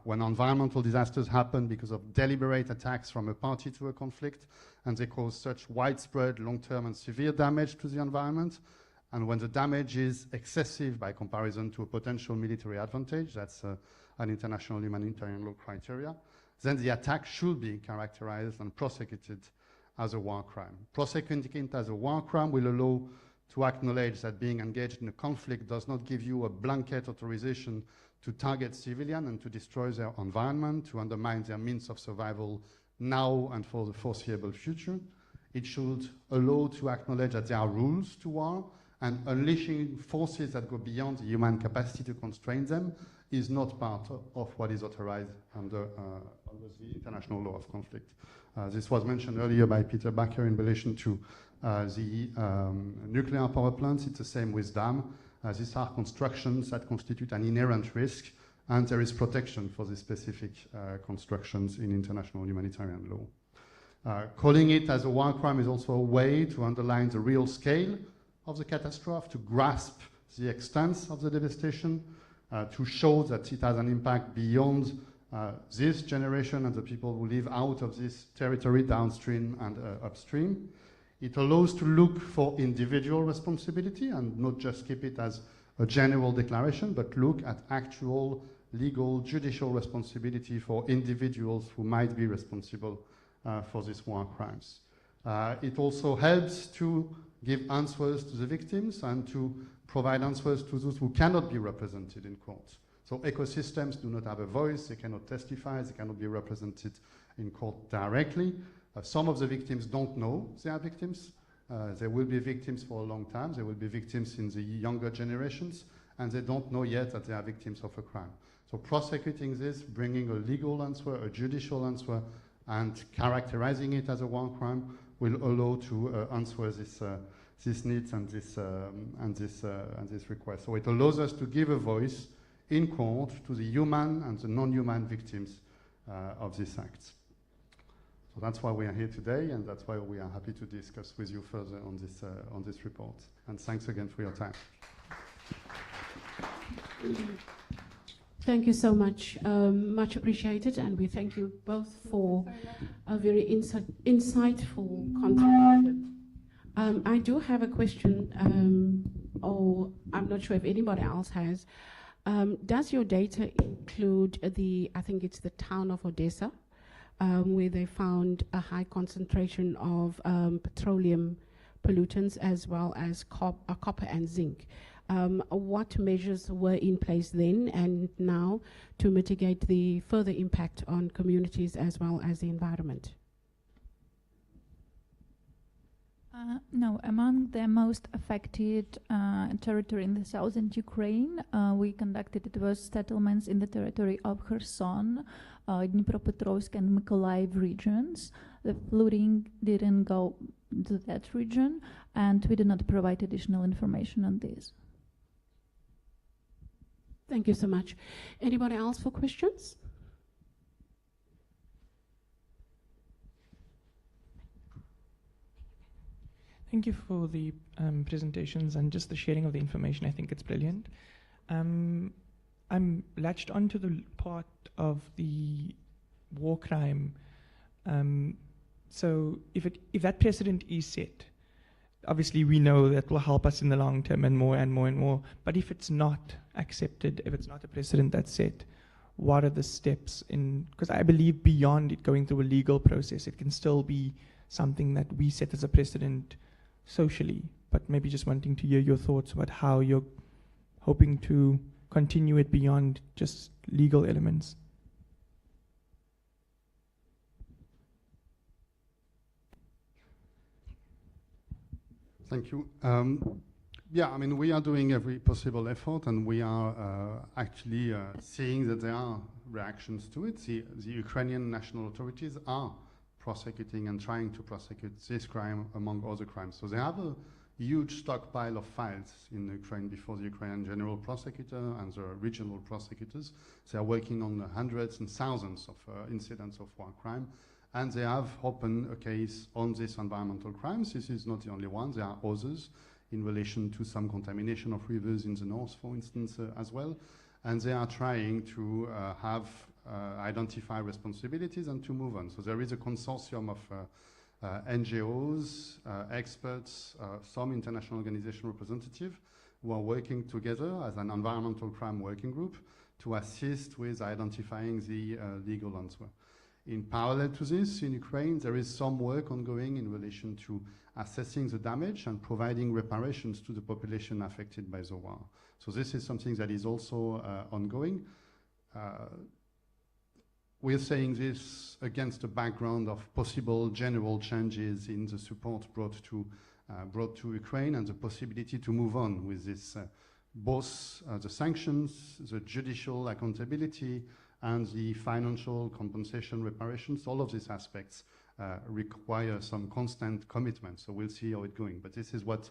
L: When environmental disasters happen because of deliberate attacks from a party to a conflict, and they cause such widespread, long-term and severe damage to the environment, and when the damage is excessive by comparison to a potential military advantage, that's an international humanitarian law criteria, then the attack should be characterized and prosecuted as a war crime. Prosecuting it as a war crime will allow to acknowledge that being engaged in a conflict does not give you a blanket authorization to target civilians and to destroy their environment, to undermine their means of survival now and for the foreseeable future. It should allow to acknowledge that there are rules to war, and unleashing forces that go beyond the human capacity to constrain them is not part of what is authorized under the international law of conflict. This was mentioned earlier by Peter Bakker in relation to the nuclear power plants. It's the same with dams. These are constructions that constitute an inherent risk, and there is protection for the specific constructions in international humanitarian law. Calling it as a war crime is also a way to underline the real scale of the catastrophe, to grasp the extent of the devastation, to show that it has an impact beyond this generation and the people who live out of this territory downstream and upstream. It allows to look for individual responsibility and not just keep it as a general declaration, but look at actual legal, judicial responsibility for individuals who might be responsible for these war crimes. It also helps to give answers to the victims and to provide answers to those who cannot be represented in court. So ecosystems do not have a voice, they cannot testify, they cannot be represented in court directly. Some of the victims don't know they are victims. They will be victims for a long time. They will be victims in the younger generations, and they don't know yet that they are victims of a crime. So prosecuting this, bringing a legal answer, a judicial answer, and characterizing it as a war crime will allow to answer this needs and this request. So it allows us to give a voice in court to the human and the non-human victims of these acts. So that's why we are here today, and that's why we are happy to discuss with you further on this report. And thanks again for your time.
C: Thank you so much. Much appreciated, and we thank you both for a very insightful contribution. I do have a question, or I'm not sure if anybody else has. Does your data include I think it's the town of Odessa, where they found a high concentration of petroleum pollutants as well as copper and zinc? What measures were in place then and now to mitigate the further impact on communities as well as the environment?
M: No, among the most affected territory in the southern Ukraine, we conducted those settlements in the territory of Kherson, Dnipropetrovsk and Mykolaiv regions. The flooding didn't go to that region, and we did not provide additional information on this.
C: Thank you so much. Anybody else for questions?
K: Thank you for the presentations and just the sharing of the information. I think it's brilliant. I'm latched onto the part of the war crime. So if that precedent is set, obviously we know that will help us in the long term and more and more and more. But if it's not accepted, if it's not a precedent that's set, what are the steps in? Because I believe beyond it going through a legal process, it can still be something that we set as a precedent socially, but maybe just wanting to hear your thoughts about how you're hoping to continue it beyond just legal elements.
L: Thank you. Yeah, I mean, we are doing every possible effort, and we are actually seeing that there are reactions to it. The Ukrainian national authorities are prosecuting and trying to prosecute this crime among other crimes. So they have a huge stockpile of files in Ukraine before the Ukrainian general prosecutor and the regional prosecutors. They are working on hundreds and thousands of incidents of war crime, and they have opened a case on these environmental crimes. This is not the only one. There are others in relation to some contamination of rivers in the north, for instance, as well. And they are trying to identify responsibilities and to move on. So there is a consortium of NGOs, experts, some international organization representatives who are working together as an environmental crime working group to assist with identifying the legal answer. In parallel to this, in Ukraine, there is some work ongoing in relation to assessing the damage and providing reparations to the population affected by the war. So this is something that is also ongoing. We're saying this against the background of possible general changes in the support brought to Ukraine and the possibility to move on with this, both the sanctions, the judicial accountability, and the financial compensation reparations. All of these aspects require some constant commitment. So we'll see how it's going. But this is what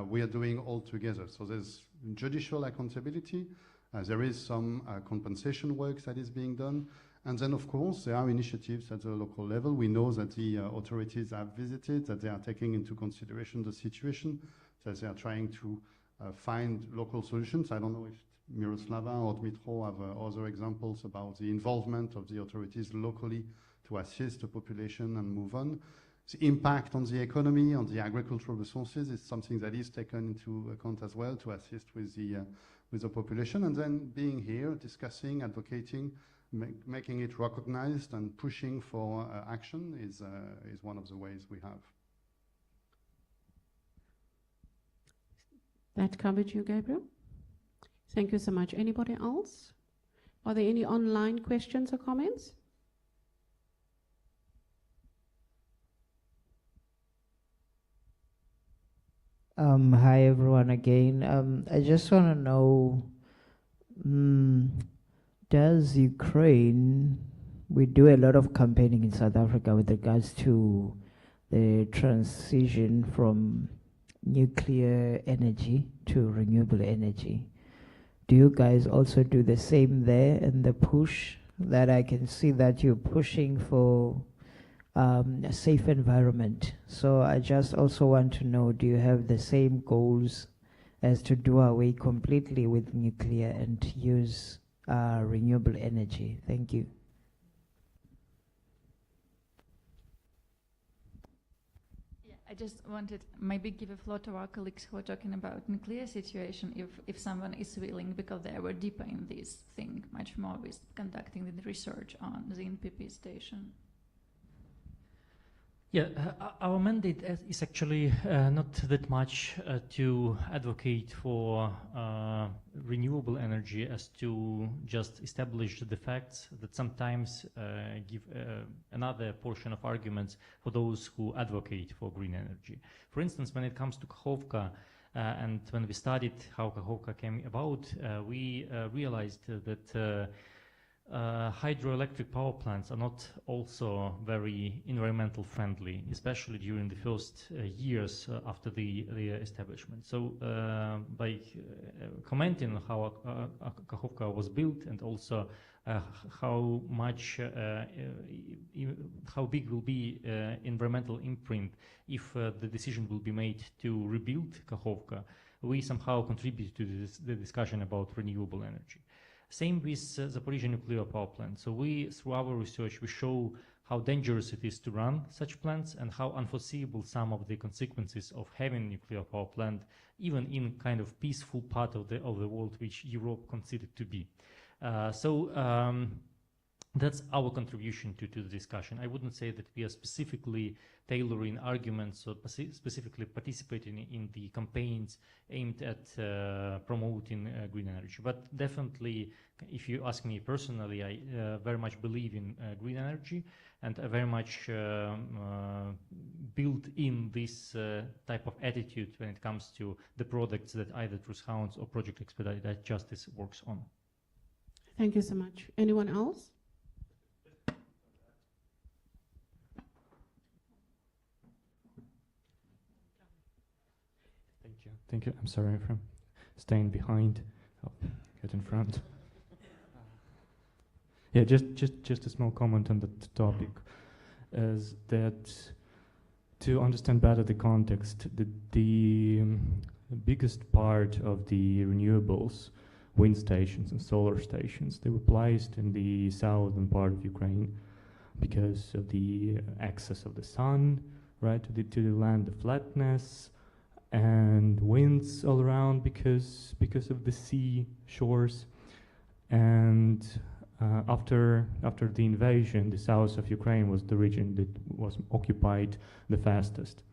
L: we are doing all together. So there's judicial accountability. There is some compensation work that is being done. And then, of course, there are initiatives at the local level. We know that the authorities have visited, that they are taking into consideration the situation, that they are trying to find local solutions. I don't know if Miroslava or Dmitro have other examples about the involvement of the authorities locally to assist the population and move on. The impact on the economy, on the agricultural resources is something that is taken into account as well to assist with the population. And then being here, discussing, advocating, making it recognized and pushing for action is one of the ways we have.
C: That covered you, Gabriel? Thank you so much. Anybody else? Are there any online questions or comments?
N: Hi everyone again. I just want to know, does Ukraine, we do a lot of campaigning in South Africa with regards to the transition from nuclear energy to renewable energy. Do you guys also do the same there in the push that I can see that you're pushing for a safe environment? So I just also want to know, do you have the same goals as to do away completely with nuclear and use renewable energy? Thank you.
M: I just wanted maybe give a floor to our colleagues who are talking about nuclear situation, if someone is willing, because they were deeper in this thing, much more with conducting the research on the NPP station.
A: Yeah, our mandate is actually not that much to advocate for renewable energy as to just establish the facts that sometimes give another portion of arguments for those who advocate for green energy. For instance, when it comes to Kakhovka, and when we studied how Kakhovka came about, we realized that hydroelectric power plants are not also very environmental friendly, especially during the first years after the establishment. So by commenting on how Kakhovka was built and also how big will be environmental imprint if the decision will be made to rebuild Kakhovka, we somehow contribute to the discussion about renewable energy. Same with Zaporizhzhia nuclear power plant. So we, through our research, we show how dangerous it is to run such plants and how unforeseeable some of the consequences of having nuclear power plant, even in kind of peaceful part of the world which Europe considered to be. That's our contribution to the discussion. I wouldn't say that we are specifically tailoring arguments or specifically participating in the campaigns aimed at promoting green energy. But definitely, if you ask me personally, I very much believe in green energy, and I very much build in this type of attitude when it comes to the products that either Truth Hounds or Project Expedited Justice works on.
C: Thank you so much. Anyone else?
B: Thank you. I'm sorry for staying behind. I'll get in front. Yeah, just a small comment on that topic, is that to understand better the context, the biggest part of the renewables, wind stations and solar stations, they were placed in the southern part of Ukraine because of the access of the sun, right, to the land, the flatness, and winds all around because of the sea shores. And after the invasion, the south of Ukraine was the region that was occupied the fastest,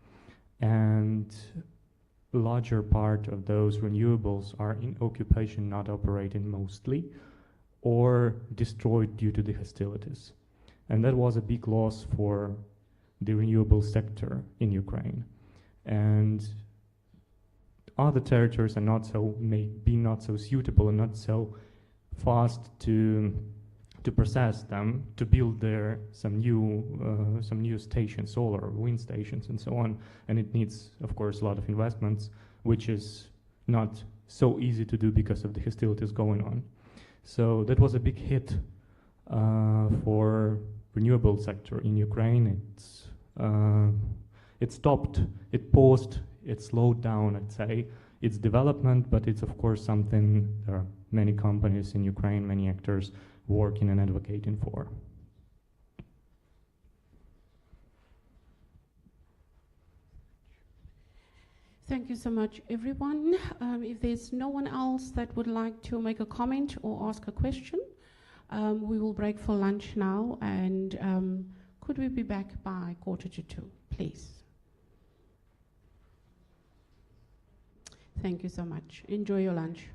B: and a larger part of those renewables are in occupation, not operating mostly, or destroyed due to the hostilities. And that was a big loss for the renewable sector in Ukraine. And other territories are not so, may be not so suitable and not so fast to process them, to build there some new stations, solar, wind stations, and so on. And it needs, of course, a lot of investments, which is not so easy to do because of the hostilities going on. So that was a big hit for renewable sector in Ukraine. It stopped, it paused, it slowed down, I'd say, its development, but it's of course something there are many companies in Ukraine, many actors working and advocating for.
C: Thank you so much, everyone. If there's no one else that would like to make a comment or ask a question, we will break for lunch now, and could we be back by 1:45, please? Thank you so much. Enjoy your lunch.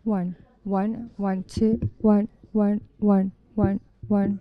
O: One, one, one, two, one, one, one, one, one.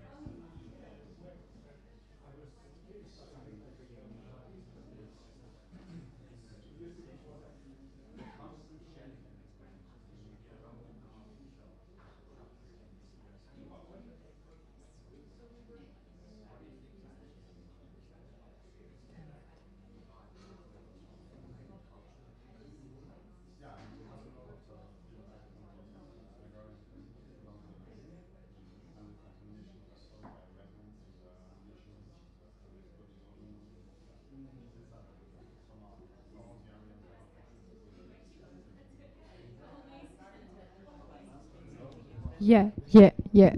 O: Yeah, yeah, yeah.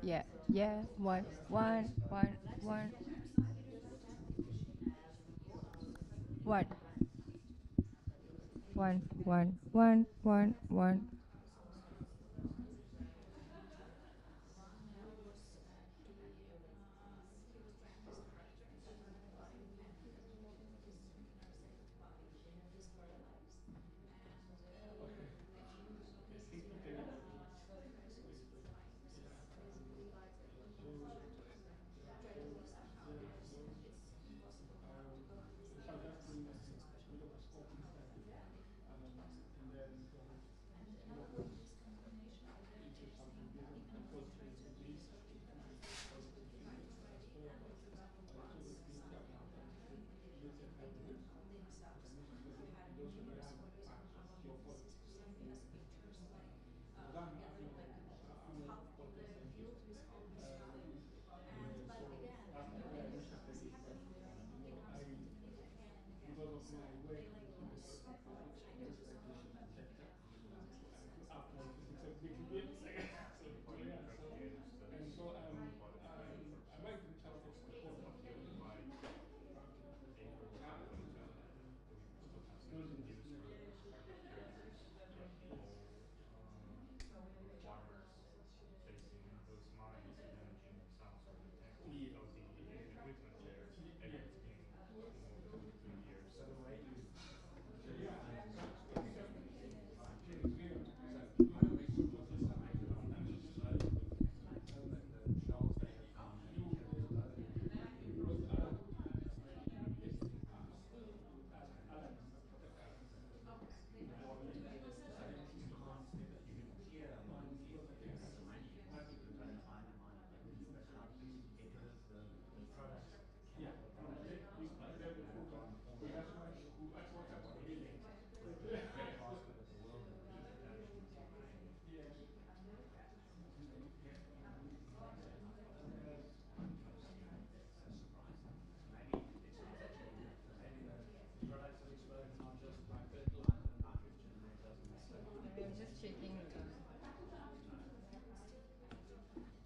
O: yeah, yeah. One, one, one, one. One. One, one, one, one, one.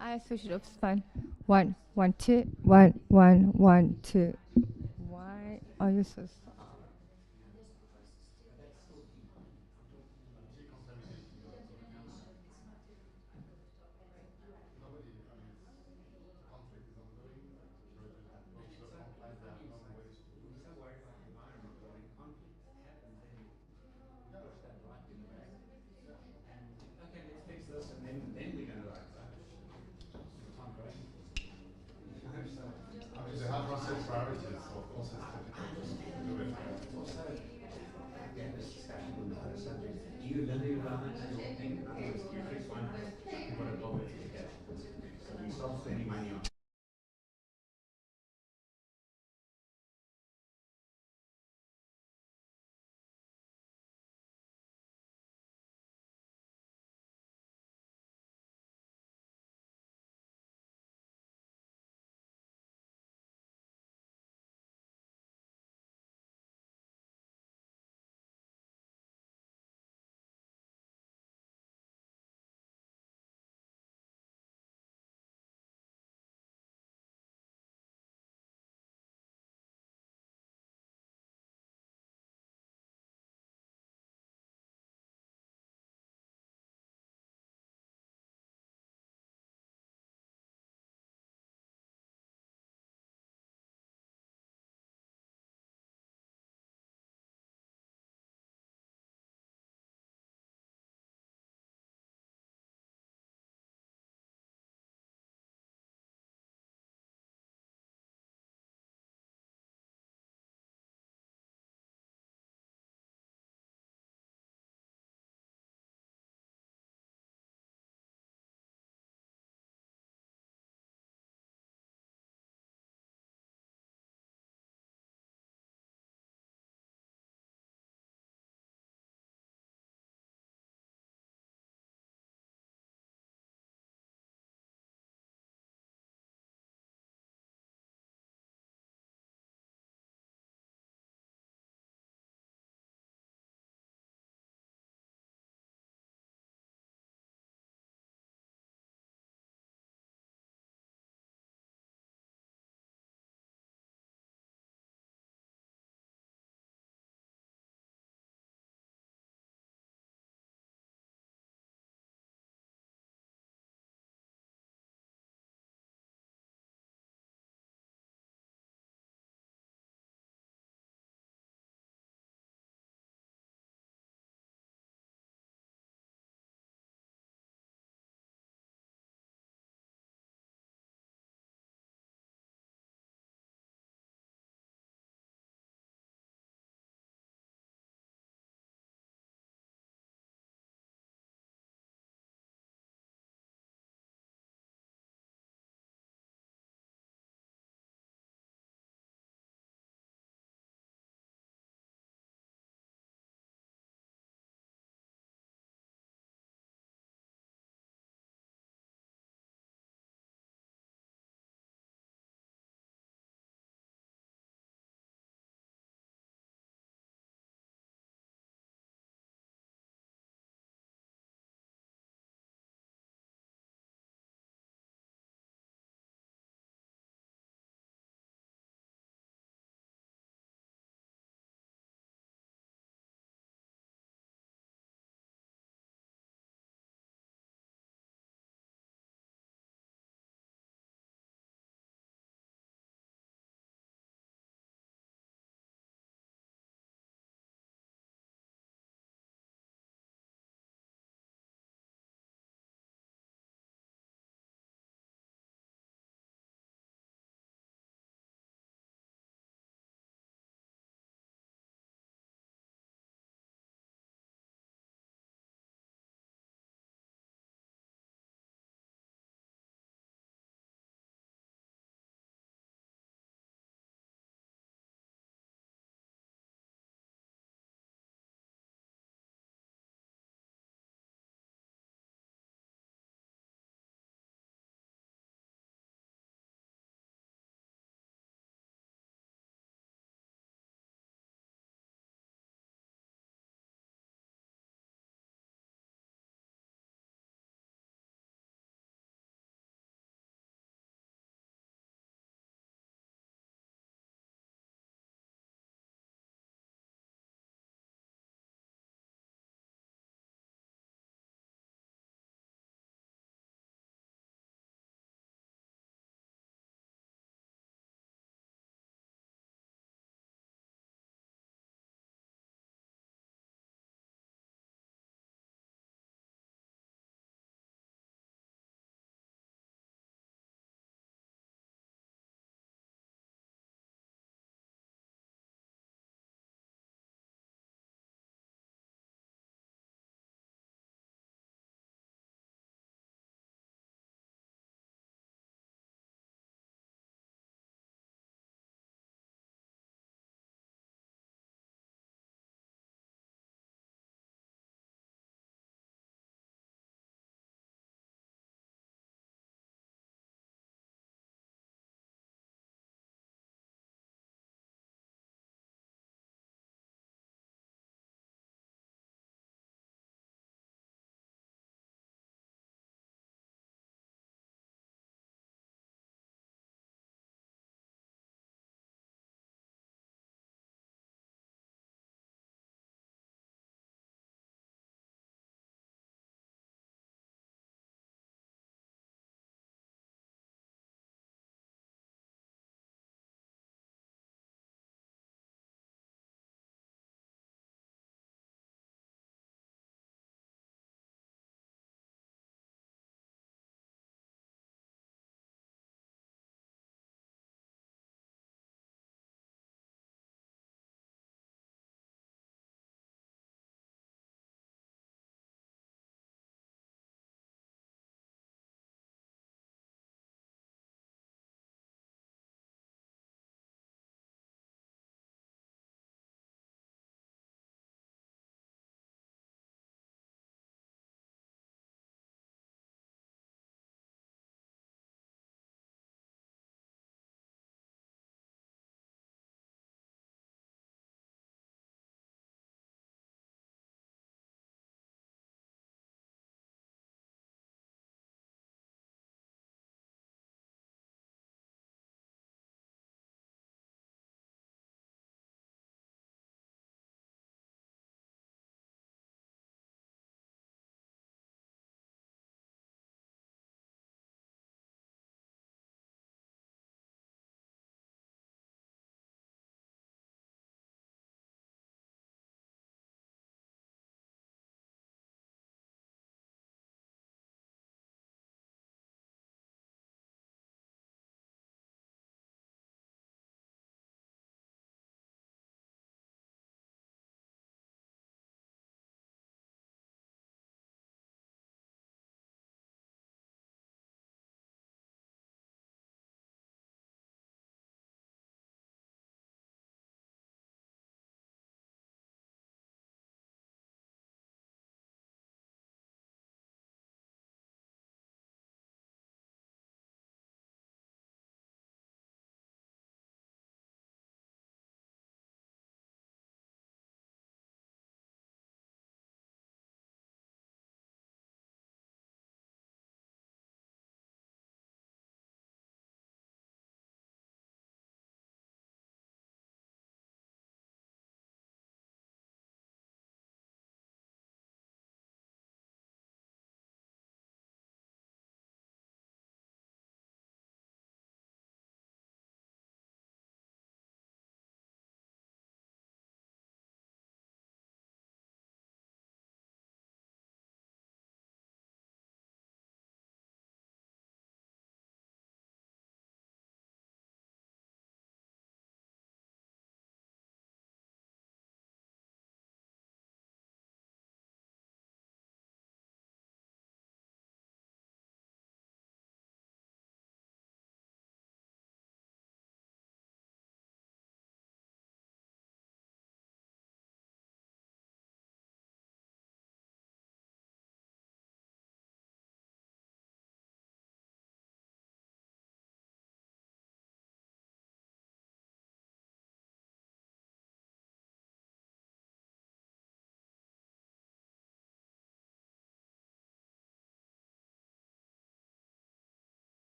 O: I switched it off. It's fine. One, one, two, one, one, one, two. Why are you so slow?
G: Okay, let's fix this and then we're going to write about it. Tom, great. I hope so.
L: I mean, they have to set priorities, so of course it's difficult to do it.
G: Also, we had this discussion on the other subject. Do you live the environment as your thing? In other words, do you fix one thing, you've got a problem with education. So we stop spending money on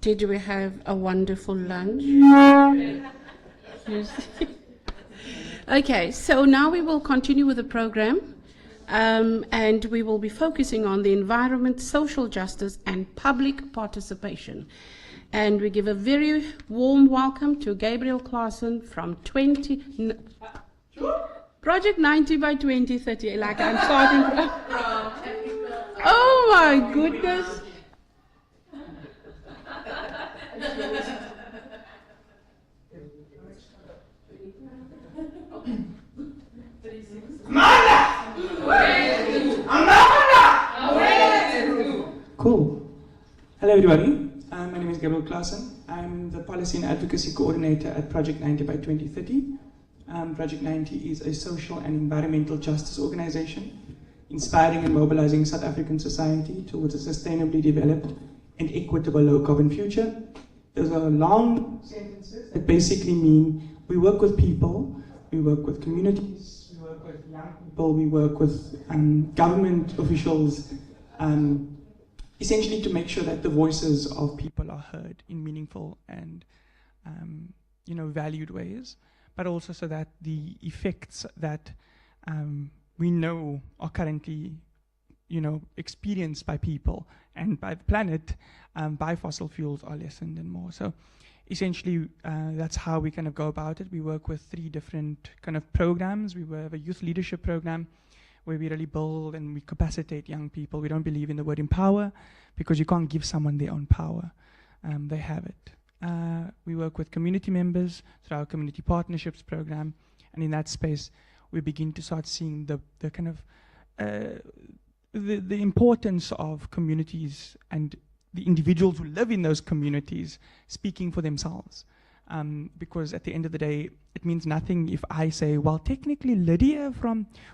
C: Did we have a wonderful lunch? Okay, so now we will continue with the program, and we will be focusing on the environment, social justice, and public participation. And we give a very warm welcome to Gabriel Claassen from Project 90 by 2030. Like I'm starting from. Oh my goodness.
K: Cool. Hello, everybody. My name is Gabriel Claassen. I'm the Policy and Advocacy Coordinator at Project 90 by 2030. Project 90 is a social and environmental justice organization inspiring and mobilizing South African society towards a sustainably developed and equitable low-carbon future. Those are long sentences that basically mean we work with people, we work with communities, we work with young people, we work with government officials, essentially to make sure that the voices of people are heard in meaningful and valued ways, but also so that the effects that we know are currently experienced by people and by the planet by fossil fuels are lessened and more. So essentially that's how we kind of go about it. We work with 3 different kind of programs. We have a youth leadership program where we really build and we capacitate young people. We don't believe in the word empower because you can't give someone their own power. They have it. We work with community members through our community partnerships program, and in that space we begin to start seeing the kind of the importance of communities and the individuals who live in those communities speaking for themselves. Because at the end of the day, it means nothing if I say, well, technically Lydia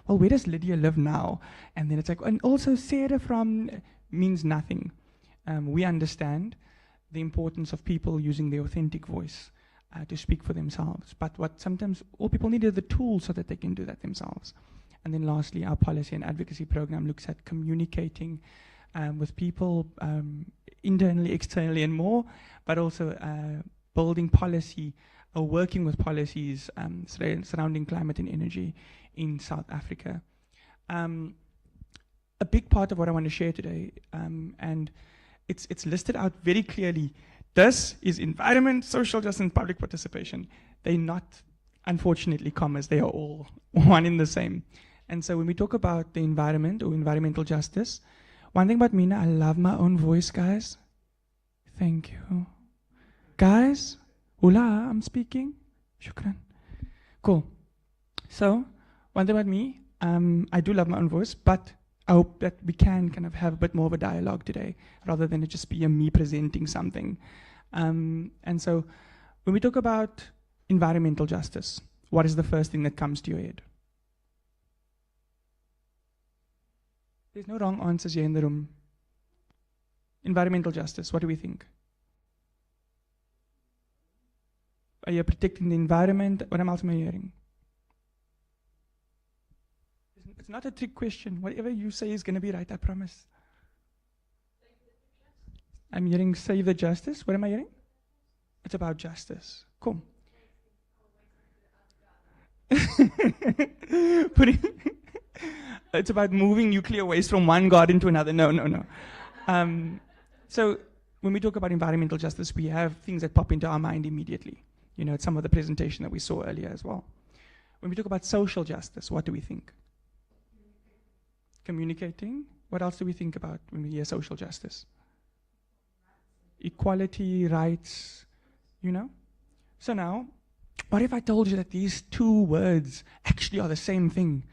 K: where does Lydia live now? And then it's like, and also Sarah means nothing. We understand the importance of people using their authentic voice to speak for themselves. But what sometimes all people need are the tools so that they can do that themselves. And then lastly, our policy and advocacy program looks at communicating with people internally, externally, and more, but also building policy or working with policies surrounding climate and energy in South Africa. A big part of what I want to share today, and it's listed out very clearly. This is environment, social justice, and public participation. They're not, unfortunately, commas. They are all one in the same. And so when we talk about the environment or environmental justice, one thing about Mina, I love my own voice, guys. Thank you. Guys, hola, I'm speaking. Shukran. Cool. So, one thing about me, I do love my own voice, but I hope that we can kind of have a bit more of a dialogue today, rather than it just be me presenting something. And so, when we talk about environmental justice, what is the first thing that comes to your head? There's no wrong answers here in the room. Environmental justice, what do we think? Are you protecting the environment? What else am I hearing? It's not a trick question. Whatever you say is going to be right, I promise. I'm hearing save the justice. What am I hearing? It's about justice. Cool. It's about moving nuclear waste from one garden to another. No. So when we talk about environmental justice, we have things that pop into our mind immediately. It's some of the presentation that we saw earlier as well. When we talk about social justice, what do we think? Communicating. What else do we think about when we hear social justice? Equality, rights, So now, what if I told you that these 2 words actually are the same thing?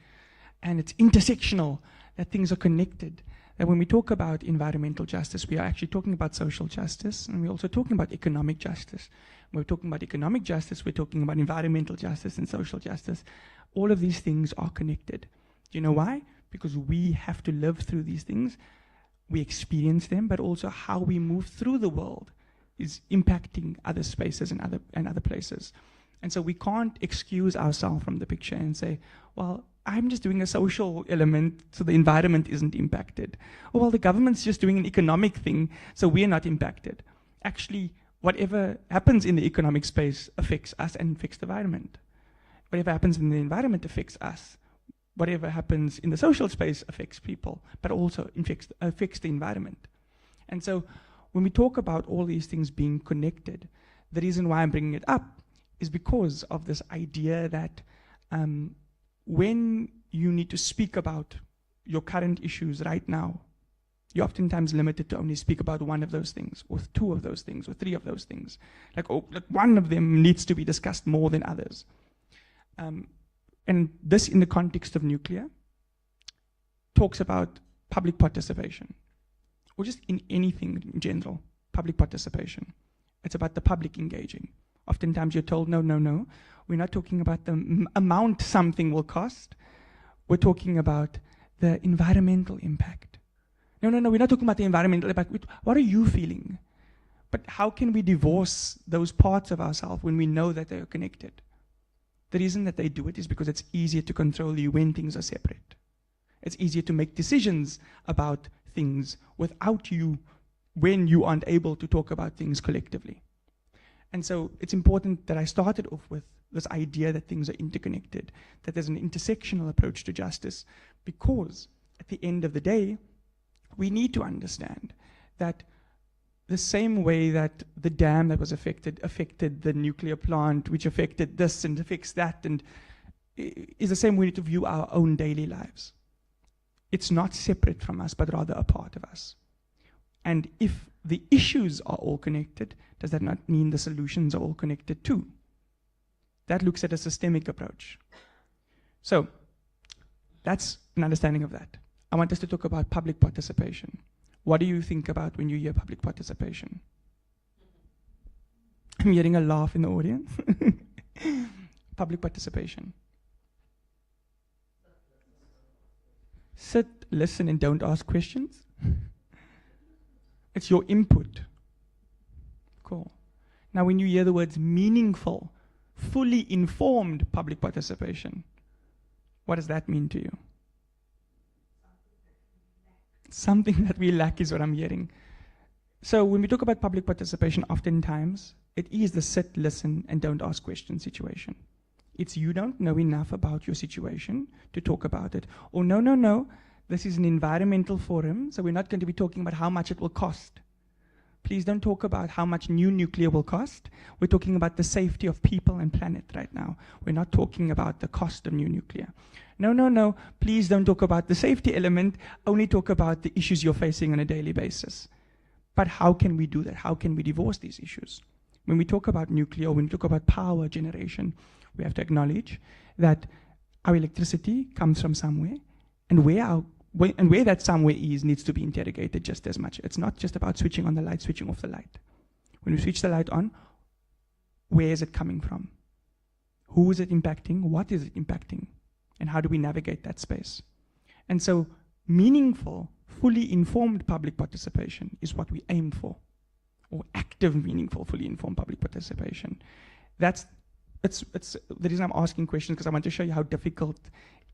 K: And it's intersectional, that things are connected. That when we talk about environmental justice, we are actually talking about social justice, and we're also talking about economic justice. When we're talking about economic justice, we're talking about environmental justice and social justice. All of these things are connected. Do you know why? Because we have to live through these things. We experience them, but also how we move through the world is impacting other spaces and other places. And so we can't excuse ourselves from the picture and say, well, I'm just doing a social element, so the environment isn't impacted. Or, well, the government's just doing an economic thing, so we're not impacted. Actually, whatever happens in the economic space affects us and affects the environment. Whatever happens in the environment affects us. Whatever happens in the social space affects people, but also affects the environment. And so when we talk about all these things being connected, the reason why I'm bringing it up is because of this idea that when you need to speak about your current issues right now, you're oftentimes limited to only speak about one of those things, or two of those things, or three of those things. Like one of them needs to be discussed more than others. And this, in the context of nuclear, talks about public participation, or just in anything in general, public participation. It's about the public engaging. Oftentimes you're told, no, no, no. We're not talking about the amount something will cost. We're talking about the environmental impact. No, no, no, we're not talking about the environmental impact. What are you feeling? But how can we divorce those parts of ourselves when we know that they are connected? The reason that they do it is because it's easier to control you when things are separate. It's easier to make decisions about things without you when you aren't able to talk about things collectively. And so it's important that I started off with this idea that things are interconnected, that there's an intersectional approach to justice, because at the end of the day, we need to understand that the same way that the dam that was affected the nuclear plant, which affected this and affects that, and is the same way we need to view our own daily lives. It's not separate from us, but rather a part of us. And if the issues are all connected, does that not mean the solutions are all connected too? That looks at a systemic approach. So that's an understanding of that. I want us to talk about public participation. What do you think about when you hear public participation? I'm hearing a laugh in the audience. Public participation. Sit, listen, and don't ask questions. It's your input. Cool. Now, when you hear the words meaningful, fully informed public participation, what does that mean to you? Something that we lack is what I'm hearing. So when we talk about public participation, oftentimes it is the sit, listen, and don't ask questions situation. It's you don't know enough about your situation to talk about it. Or no, no, no, this is an environmental forum, so we're not going to be talking about how much it will cost. Please don't talk about how much new nuclear will cost. We're talking about the safety of people and planet right now. We're not talking about the cost of new nuclear. No, no, no, please don't talk about the safety element, only talk about the issues you're facing on a daily basis. But how can we do that? How can we divorce these issues? When we talk about nuclear, when we talk about power generation, we have to acknowledge that our electricity comes from somewhere, and where that somewhere is needs to be interrogated just as much. It's not just about switching on the light, switching off the light. When we switch the light on, where is it coming from? Who is it impacting? What is it impacting? And how do we navigate that space? And so meaningful, fully informed public participation is what we aim for, or active, meaningful, fully informed public participation. It's the reason I'm asking questions, because I want to show you how difficult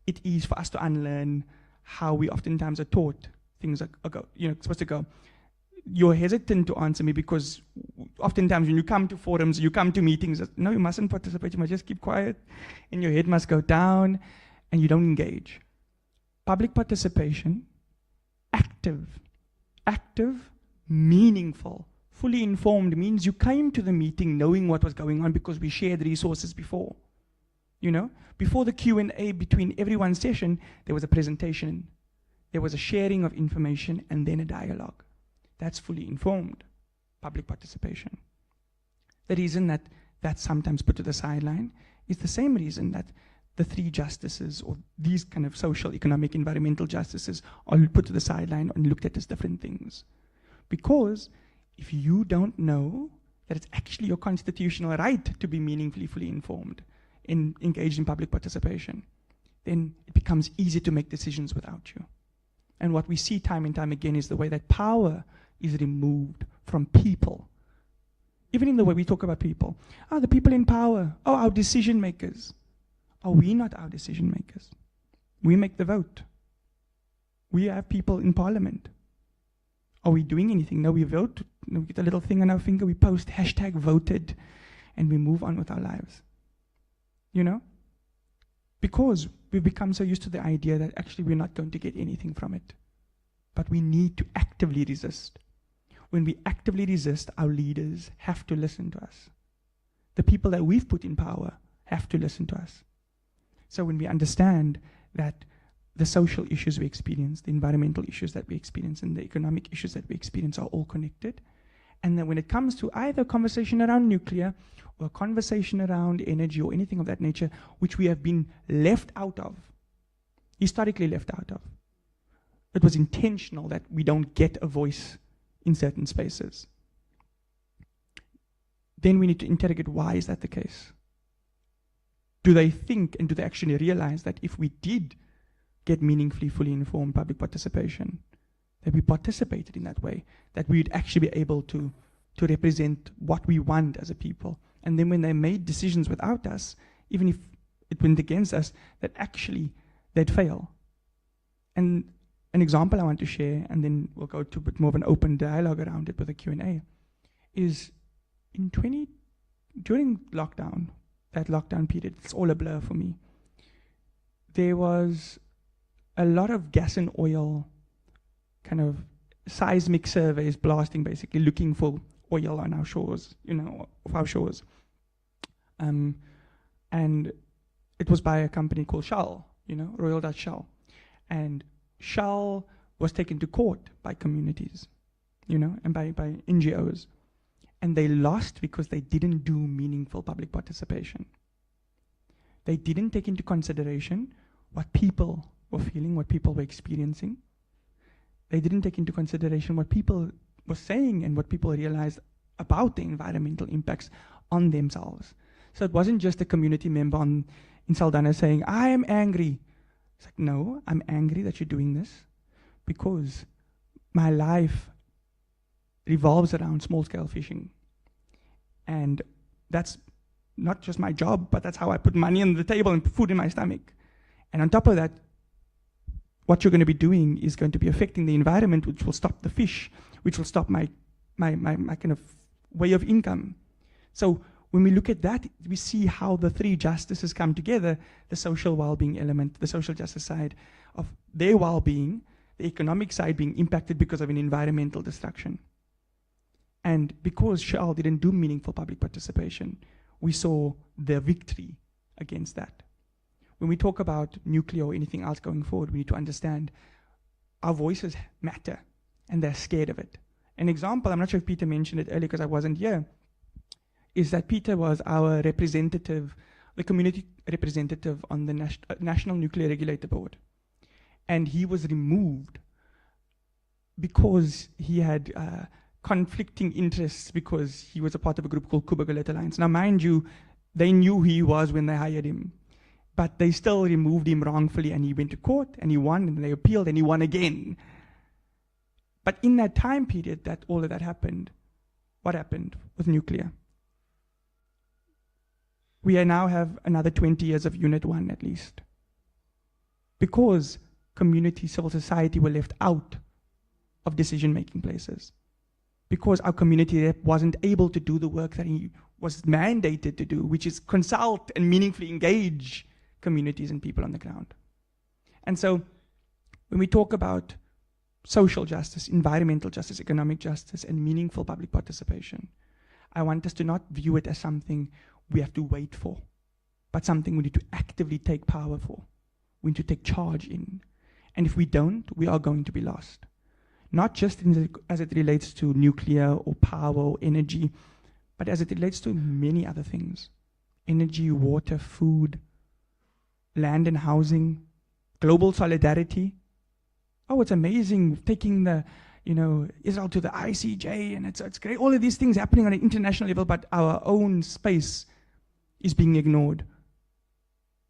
K: it is for us to unlearn how we oftentimes are taught things are supposed to go. You're hesitant to answer me because oftentimes when you come to forums, you come to meetings, no, you mustn't participate, you must just keep quiet, and your head must go down, and you don't engage. Public participation, active, meaningful, fully informed means you came to the meeting knowing what was going on because we shared resources before. You know, before the Q&A between everyone's session, there was a presentation, there was a sharing of information, and then a dialogue. That's fully informed public participation. The reason that that's sometimes put to the sideline is the same reason that the three justices, or these kind of social, economic, environmental justices, are put to the sideline and looked at as different things. Because if you don't know that it's actually your constitutional right to be meaningfully, fully informed, engaged in public participation, then it becomes easy to make decisions without you. And what we see time and time again is the way that power is removed from people. Even in the way we talk about people. Oh, the people in power. Oh, our decision makers. Are we not our decision makers? We make the vote. We have people in parliament. Are we doing anything? No, we vote. We get a little thing on our finger. We post #voted, and we move on with our lives. You know? Because we've become so used to the idea that actually we're not going to get anything from it. But we need to actively resist. When we actively resist, our leaders have to listen to us. The people that we've put in power have to listen to us. So when we understand that the social issues we experience, the environmental issues that we experience, and the economic issues that we experience are all connected, and then when it comes to either a conversation around nuclear or a conversation around energy or anything of that nature, which we have been left out of, historically left out of, it was intentional that we don't get a voice in certain spaces. Then we need to interrogate, why is that the case? Do they think and do they actually realize that if we did get meaningfully, fully informed public participation, that we participated in that way, that we'd actually be able to represent what we want as a people? And then when they made decisions without us, even if it went against us, that actually they'd fail. And an example I want to share, and then we'll go to a bit more of an open dialogue around it with a Q&A, is during lockdown, that lockdown period, it's all a blur for me. There was a lot of gas and oil kind of seismic surveys blasting, basically looking for oil on our shores, off our shores. And it was by a company called Shell, Royal Dutch Shell. And Shell was taken to court by communities, and by NGOs. And they lost because they didn't do meaningful public participation. They didn't take into consideration what people were feeling, what people were experiencing. They didn't take into consideration what people were saying and what people realized about the environmental impacts on themselves. So it wasn't just a community member in Saldanha saying, I am angry. It's like, no, I'm angry that you're doing this because my life revolves around small-scale fishing. And that's not just my job, but that's how I put money on the table and food in my stomach. And on top of that, what you're going to be doing is going to be affecting the environment, which will stop the fish, which will stop my kind of way of income. So when we look at that, we see how the three justices come together, the social well-being element, the social justice side of their well-being, the economic side being impacted because of an environmental destruction. And because Shell didn't do meaningful public participation, we saw their victory against that. When we talk about nuclear or anything else going forward, we need to understand our voices matter and they're scared of it. An example, I'm not sure if Peter mentioned it earlier because I wasn't here, is that Peter was our representative, the community representative on the National Nuclear Regulator Board. And he was removed because he had conflicting interests because he was a part of a group called Kuba Galette Alliance. Now, mind you, they knew who he was when they hired him, but they still removed him wrongfully, and he went to court, and he won, and they appealed, and he won again. But in that time period that all of that happened, what happened with nuclear? We now have another 20 years of Unit 1 at least. Because community, civil society were left out of decision-making places. Because our community rep wasn't able to do the work that he was mandated to do, which is consult and meaningfully engage communities and people on the ground. And so when we talk about social justice, environmental justice, economic justice, and meaningful public participation, I want us to not view it as something we have to wait for, but something we need to actively take power for. We need to take charge in. And if we don't, we are going to be lost. Not just as it relates to nuclear or power or energy, but as it relates to many other things. Energy, water, food, land and housing, global solidarity. Oh, it's amazing taking the, Israel to the ICJ, and it's great. All of these things happening on an international level, but our own space is being ignored.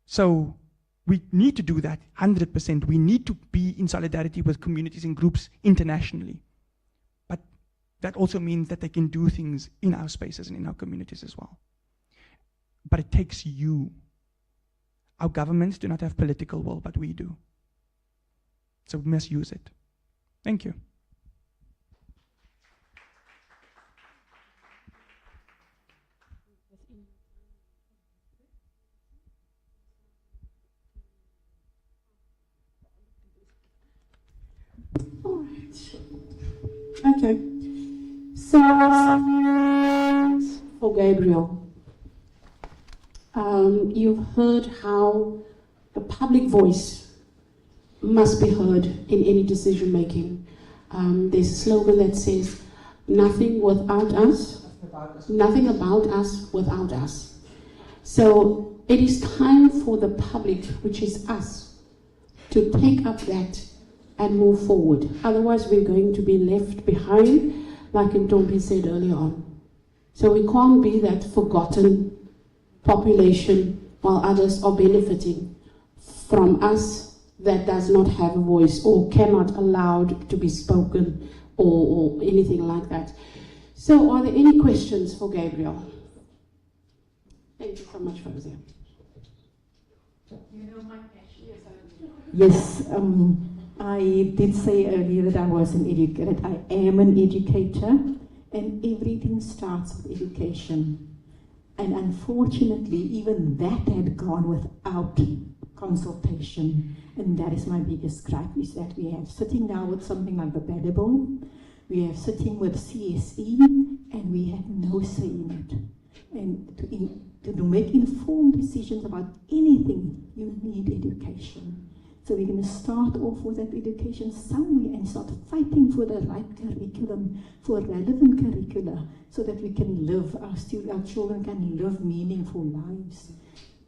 K: So we need to do that 100%. We need to be in solidarity with communities and groups internationally. But that also means that they can do things in our spaces and in our communities as well. But it takes you. Our governments do not have political will, but we do. So we must use it. Thank you.
C: Okay. So, for Gabriel, you've heard how the public voice must be heard in any decision making. There's a slogan that says, nothing without us, nothing about us without us. So it is time for the public, which is us, to take up that and move forward. Otherwise, we're going to be left behind, like Ntombi said earlier on. So we can't be that forgotten population while others are benefiting from us that does not have a voice or cannot allowed to be spoken or anything like that. So are there any questions for Gabriel? Thank you so much, Fawzia.
F: You know my passion. Yes, I did say earlier that I was an educator, that I am an educator, and everything starts with education. And unfortunately, even that had gone without consultation. And that is my biggest gripe, is that we have sitting now with something like the Bible, we have sitting with CSE, and we have no say in it. And to make informed decisions about anything, you need education. So we're going to start off with that education somewhere and start fighting for the right curriculum, for relevant curricula, so that we can live, our children can live meaningful lives.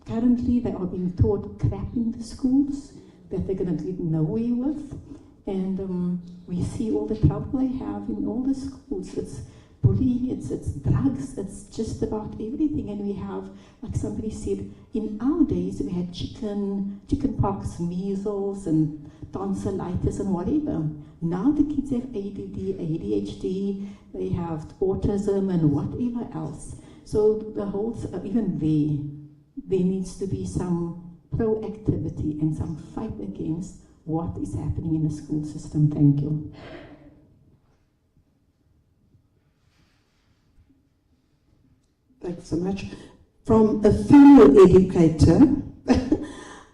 F: Currently, they are being taught crap in the schools that they're going to get nowhere with. And we see all the trouble they have in all the schools. It's bullying, it's drugs, it's just about everything. And we have, like somebody said, in our days we had chicken pox, measles, and tonsillitis and whatever. Now the kids have ADD, ADHD, they have autism and whatever else. So the whole, even there needs to be some proactivity and some fight against what is happening in the school system. Thank you.
J: Thanks so much. From a female educator,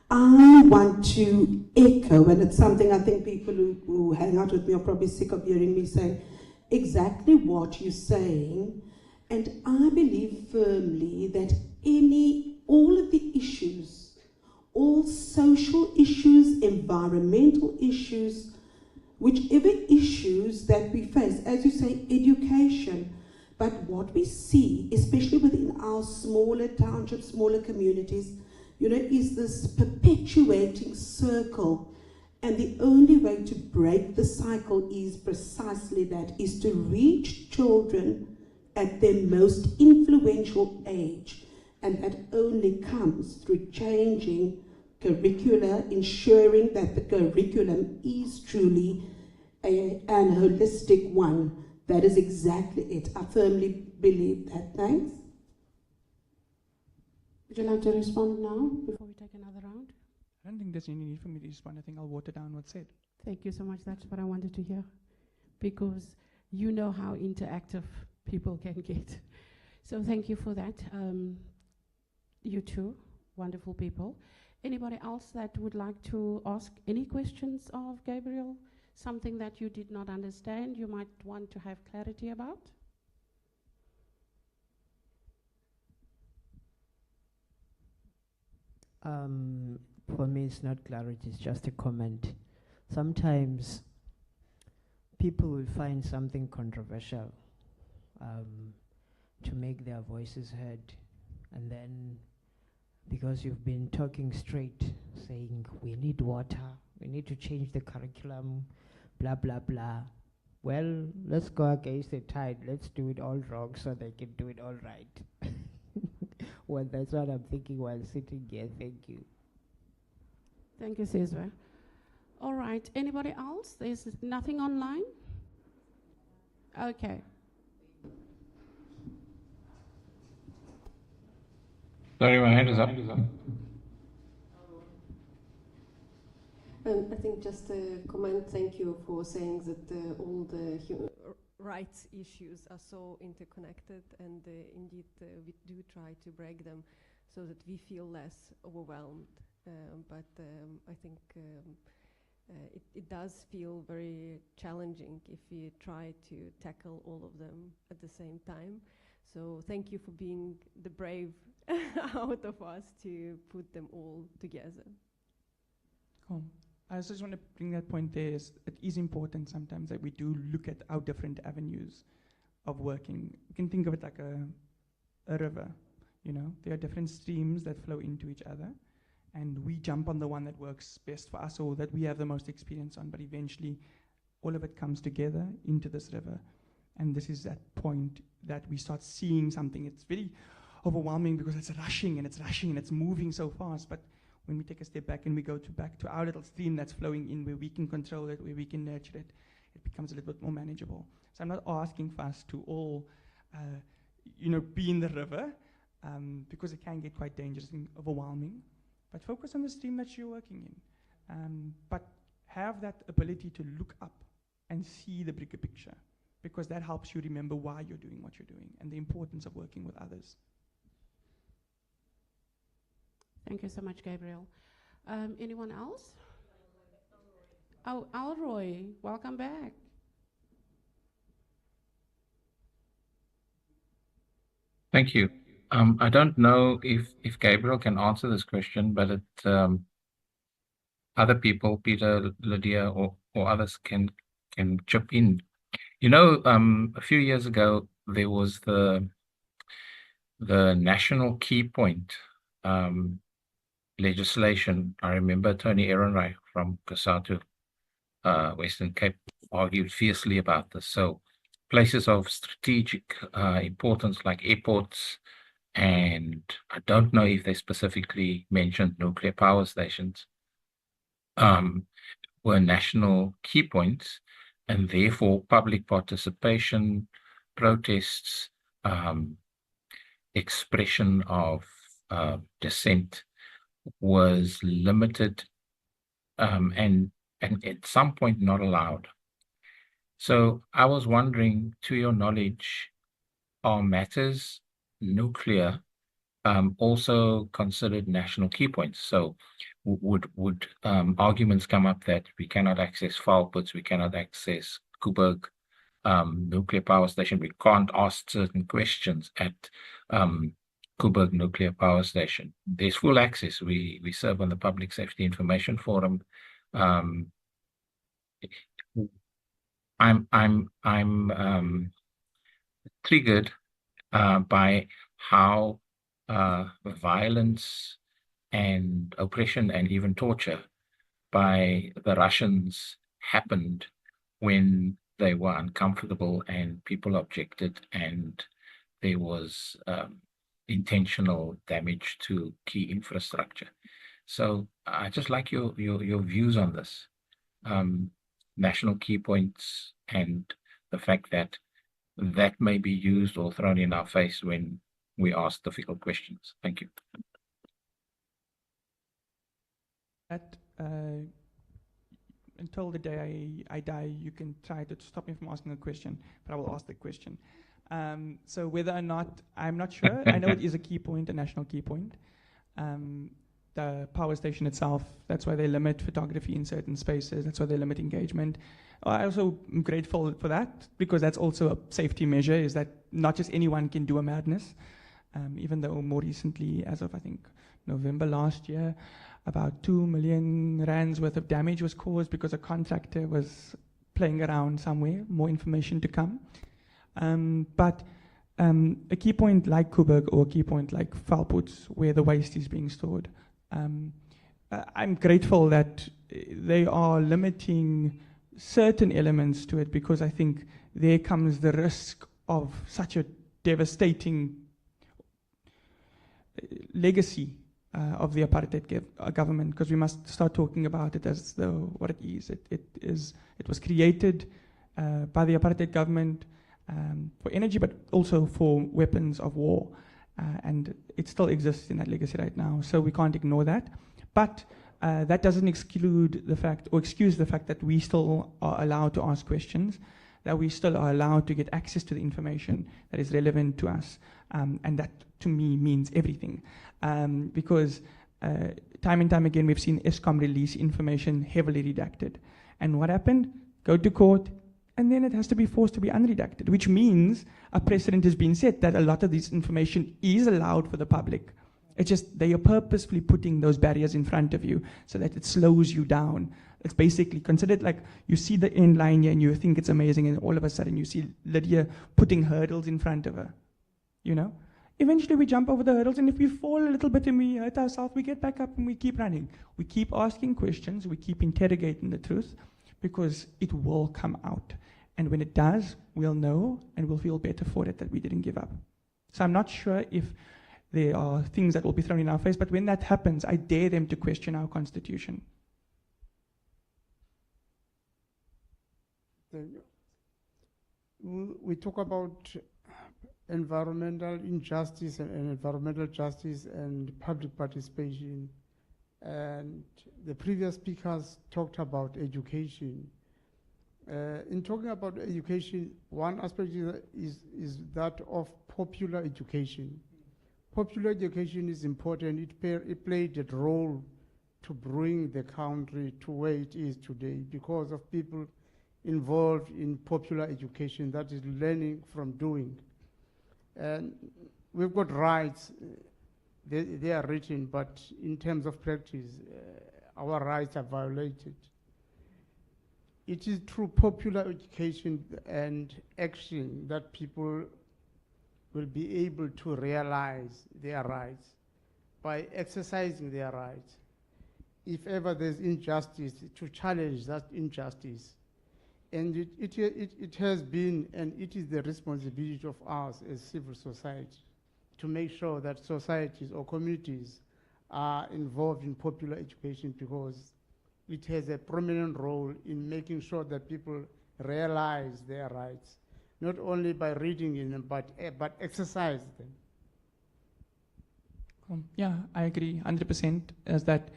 J: I want to echo, and it's something I think people who hang out with me are probably sick of hearing me say exactly what you're saying. And I believe firmly that all of the issues, all social issues, environmental issues, whichever issues that we face, as you say, education. But what we see, especially within our smaller townships, smaller communities, is this perpetuating circle. And the only way to break the cycle is precisely that, is to reach children at their most influential age. And that only comes through changing curricula, ensuring that the curriculum is truly an holistic one. That is exactly it. I firmly believe that. Thanks.
C: Would you like to respond now, before we take another round?
K: I don't think there's any need for me to respond. I think I'll water down what's said.
C: Thank you so much. That's what I wanted to hear, because you know how interactive people can get. So thank you for that. You two, wonderful people. Anybody else that would like to ask any questions of Gabriel? Something that you did not understand, you might want to have clarity about?
N: For me, it's not clarity, it's just a comment. Sometimes people will find something controversial to make their voices heard, and then because you've been talking straight, saying we need water, we need to change the curriculum, blah, blah, blah. Well, let's go against the tide. Let's do it all wrong so they can do it all right. Well, that's what I'm thinking while sitting here. Thank you.
C: Thank you, Sizwe. All right. Anybody else? There's nothing online? Okay.
I: Sorry, my hand is up.
H: I think just a comment, thank you for saying that all the human rights issues are so interconnected, and indeed we do try to break them so that we feel less overwhelmed. But I think it does feel very challenging if we try to tackle all of them at the same time. So thank you for being the brave out of us to put them all together.
K: Cool. I also just want to bring that point there. It is important sometimes that we do look at our different avenues of working. You can think of it like a river, you know. There are different streams that flow into each other, and we jump on the one that works best for us or that we have the most experience on, but eventually all of it comes together into this river. And this is that point that we start seeing something. It's very overwhelming because it's rushing and it's moving so fast, but when we take a step back and we go back to our little stream that's flowing in, where we can control it, where we can nurture it, it becomes a little bit more manageable. So I'm not asking for us to all, be in the river, because it can get quite dangerous and overwhelming. But focus on the stream that you're working in. But have that ability to look up and see the bigger picture, because that helps you remember why you're doing what you're doing and the importance of working with others.
C: Thank you so much, Gabriel. Anyone else? Oh, Alroy, welcome back.
I: Thank you. I don't know if Gabriel can answer this question, but other people, Peter, Lydia, or others can chip in. You know, a few years ago, there was the National Key Point legislation. I remember Tony Ehrenreich from COSATU, Western Cape, argued fiercely about this. So places of strategic importance like airports, and I don't know if they specifically mentioned nuclear power stations, were national key points, and therefore public participation, protests, expression of dissent was limited, and at some point not allowed. So I was wondering, to your knowledge, are matters nuclear also considered national key points? So would arguments come up that we cannot access Falpits, we cannot access Koeberg nuclear power station, we can't ask certain questions at Koeberg nuclear power station? There's full access. We serve on the Public Safety Information Forum. I'm triggered by how violence and oppression and even torture by the Russians happened when they were uncomfortable and people objected, and there was intentional damage to key infrastructure. So I just like your views on this, national key points, and the fact that that may be used or thrown in our face when we ask difficult questions. Thank you.
K: That until the day I die, you can try to stop me from asking a question, but I will ask the question. So whether or not, I'm not sure. I know it is a key point, a national key point. The power station itself, that's why they limit photography in certain spaces. That's why they limit engagement. I also am grateful for that, because that's also a safety measure, is that not just anyone can do a madness. Even though more recently, as of I think November last year, about 2 million rands worth of damage was caused because a contractor was playing around somewhere. More information to come. But a key point like Koeberg or a key point like Falpits, where the waste is being stored, I'm grateful that they are limiting certain elements to it, because I think there comes the risk of such a devastating legacy of the apartheid government, because we must start talking about it as what it is. It was created by the apartheid government for energy, but also for weapons of war, and it still exists in that legacy right now. So we can't ignore that. But that doesn't exclude the fact, or excuse the fact, that we still are allowed to ask questions, that we still are allowed to get access to the information that is relevant to us, and that to me means everything, because time and time again, we've seen Eskom release information heavily redacted. And what happened? Go to court, and then it has to be forced to be unredacted, which means a precedent has been set that a lot of this information is allowed for the public. It's just they are purposefully putting those barriers in front of you so that it slows you down. It's basically considered like you see the end line here and you think it's amazing, and all of a sudden you see Lydia putting hurdles in front of her. You know? Eventually we jump over the hurdles, and if we fall a little bit and we hurt ourselves, we get back up and we keep running. We keep asking questions, we keep interrogating the truth, because it will come out. And when it does, we'll know and we'll feel better for it that we didn't give up. So I'm not sure if there are things that will be thrown in our face, but when that happens, I dare them to question our constitution.
P: We talk about environmental injustice and environmental justice and public participation. And the previous speakers talked about education. In talking about education, one aspect is that of popular education. Popular education is important. It played a role to bring the country to where it is today because of people involved in popular education, that is learning from doing. And we've got rights, they are written, but in terms of practice, our rights are violated. It is through popular education and action that people will be able to realize their rights by exercising their rights. If ever there's injustice, to challenge that injustice. And it has been, and it is the responsibility of us as civil society to make sure that societies or communities are involved in popular education, because it has a prominent role in making sure that people realize their rights, not only by reading in them, but exercise them.
K: Yeah, I agree 100%, as that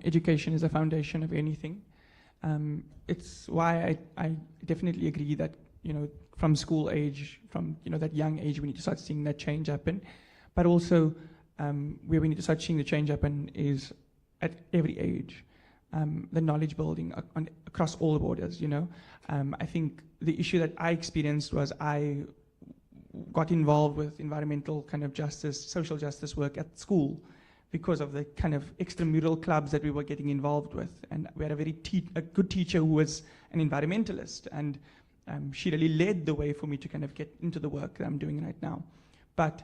K: education is the foundation of anything. It's why I definitely agree that, you know, from school age, from, you know, that young age, we need to start seeing that change happen. But also, where we need to start seeing the change happen is at every age. The knowledge building across all the borders, you know. I think the issue that I experienced was I got involved with environmental kind of justice, social justice work at school because of the kind of extramural clubs that we were getting involved with. And we had a good teacher who was an environmentalist, and she really led the way for me to kind of get into the work that I'm doing right now. But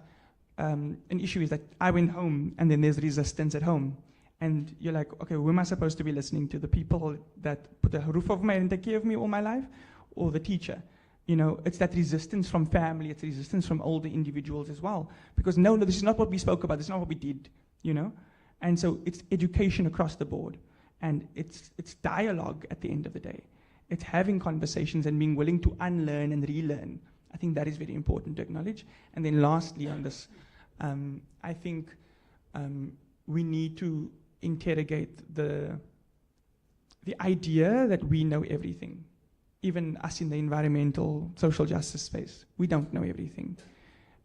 K: an issue is that I went home and then there's resistance at home. And you're like, okay, who am I supposed to be listening to? The people that put a roof over my head and take care of me all my life, or the teacher? You know, it's that resistance from family, it's resistance from older individuals as well. Because no, this is not what we spoke about, this is not what we did, you know? And so it's education across the board. And it's dialogue at the end of the day. It's having conversations and being willing to unlearn and relearn. I think that is very important to acknowledge. And then lastly on this, I think we need to interrogate the idea that we know everything. Even us in the environmental, social justice space, we don't know everything.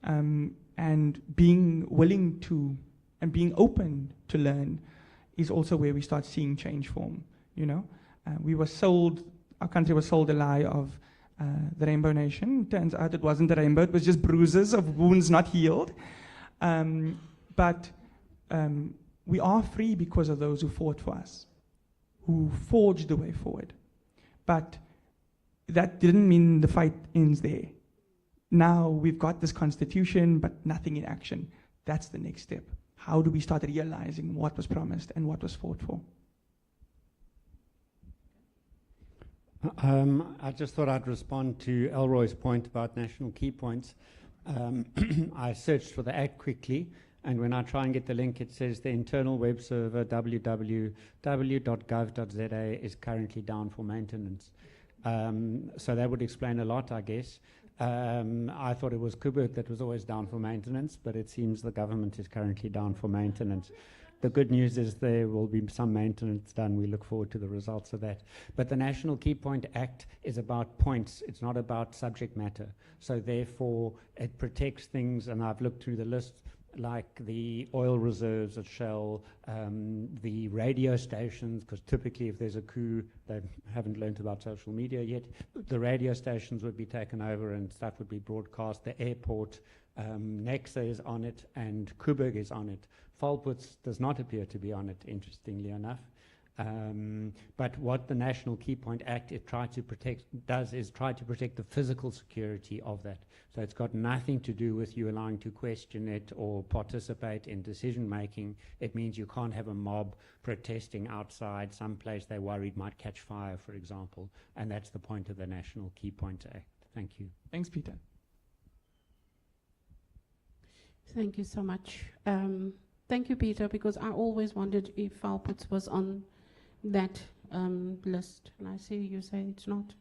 K: And being willing to, and being open to learn is also where we start seeing change form, you know? We were sold, our country was sold a lie of the Rainbow Nation. Turns out it wasn't the rainbow, it was just bruises of wounds not healed. But we are free because of those who fought for us, who forged the way forward. But that didn't mean the fight ends there. Now we've got this constitution, but nothing in action. That's the next step. How do we start realizing what was promised and what was fought for?
G: I just thought I'd respond to Elroy's point about national key points. I searched for the Act quickly, and when I try and get the link, it says the internal web server www.gov.za is currently down for maintenance. So that would explain a lot, I guess. I thought it was Kuberg that was always down for maintenance, but it seems the government is currently down for maintenance. The good news is there will be some maintenance done. We look forward to the results of that. But the National Key Point Act is about points. It's not about subject matter. So therefore, it protects things, and I've looked through the list. like the oil reserves at Shell, the radio stations, because typically if there's a coup, they haven't learnt about social media yet, the radio stations would be taken over and stuff would be broadcast. The airport, Nexa is on it and Coburg is on it. Volputz does not appear to be on it, interestingly enough. But what the National Key Point Act does is try to protect the physical security of that. So it's got nothing to do with you allowing to question it or participate in decision making. It means you can't have a mob protesting outside someplace they're worried might catch fire, for example. And that's the point of the National Key Point Act. Thank you.
K: Thanks, Peter.
C: Thank you so much. Thank you, Peter, because I always wondered if Volputz was on that list, and I see you say it's not.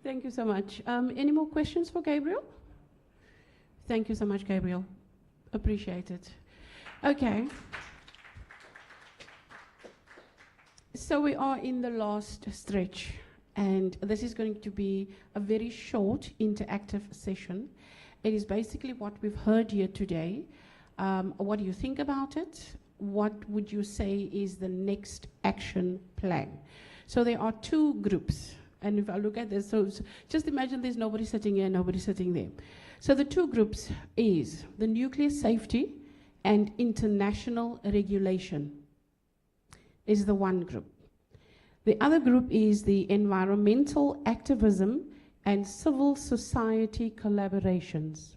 C: Thank you so much. Any more questions for Gabriel? Thank you so much, Gabriel. Appreciate it. Okay. So we are in the last stretch, and this is going to be a very short interactive session. It is basically what we've heard here today. What do you think about it? What would you say is the next action plan? So there are two groups. And if I look at this, so just imagine there's nobody sitting here, nobody sitting there. So the two groups is the nuclear safety and international regulation is the one group. The other group is the environmental activism and civil society collaborations.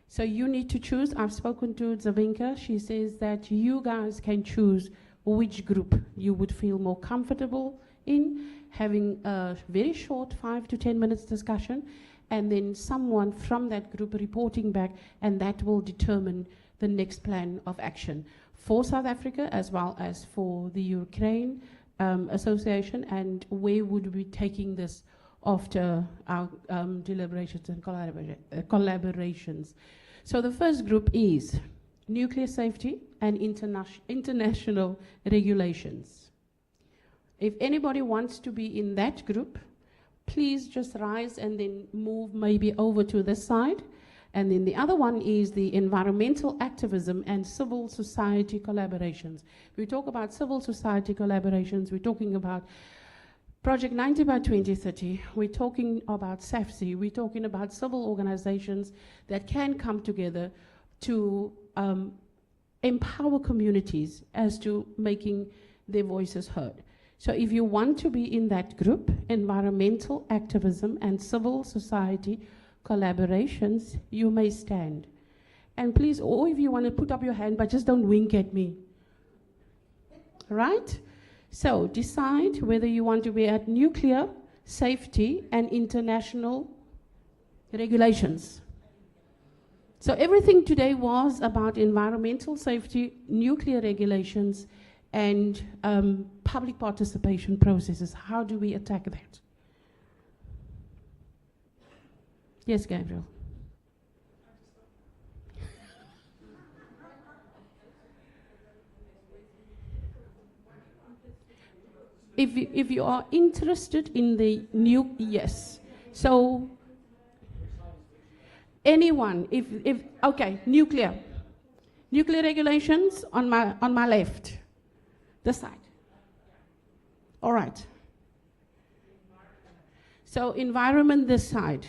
C: So you need to choose. I've spoken to Zavinka. She says that you guys can choose which group you would feel more comfortable in, having a very short 5 to 10 minutes discussion, and then someone from that group reporting back, and that will determine the next plan of action for South Africa as well as for the Ukraine Association, and where would we be taking this after our deliberations and collaborations. So the first group is nuclear safety and international regulations. If anybody wants to be in that group, please just rise and then move maybe over to this side. And then the other one is the environmental activism and civil society collaborations. We talk about civil society collaborations, we're talking about Project 90 by 2030, we're talking about SAFSI, we're talking about civil organizations that can come together to empower communities as to making their voices heard. So if you want to be in that group, environmental activism and civil society collaborations, you may stand. And please, or if you want to put up your hand, but just don't wink at me. Right? So decide whether you want to be at nuclear safety and international regulations. So everything today was about environmental safety, nuclear regulations, and public participation processes. How do we attack that? Yes, Gabriel. If you are interested in the new, yes. So anyone, okay, nuclear regulations on my left, this side. All right. So environment this side.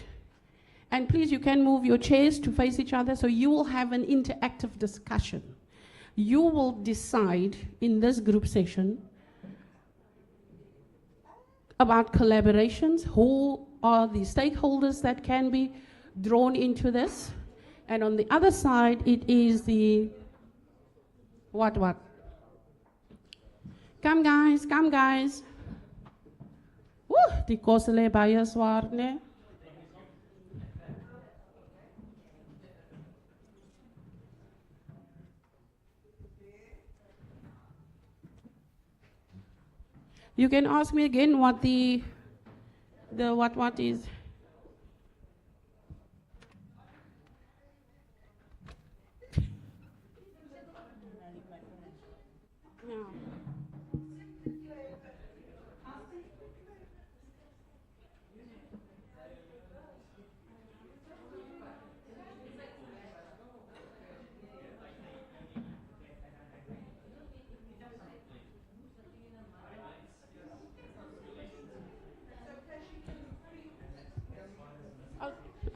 C: And please, you can move your chairs to face each other so you will have an interactive discussion. You will decide in this group session about collaborations, who are the stakeholders that can be drawn into this. And on the other side, it is the what? Come guys, come guys. Woo, die kosele baie swaar, ne? You can ask me again what the what is.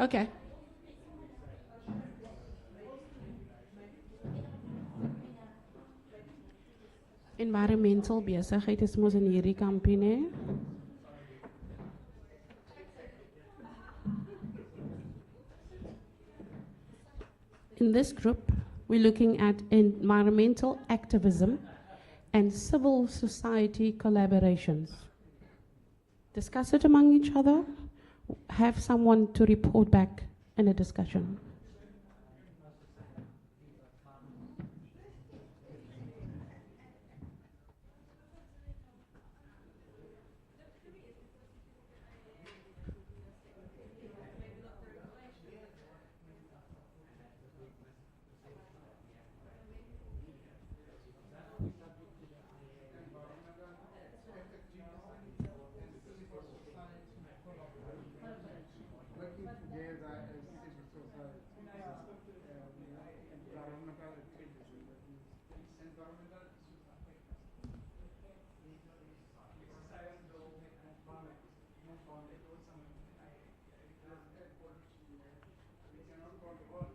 C: Okay. Environmental besigheid is mos in hierdie kampie, né? In this group, we're looking at environmental activism and civil society collaborations. Discuss it among each other, have someone to report back in a discussion.
P: Working together as civil society, environmental activism, that means environmental issues affect us. We cannot control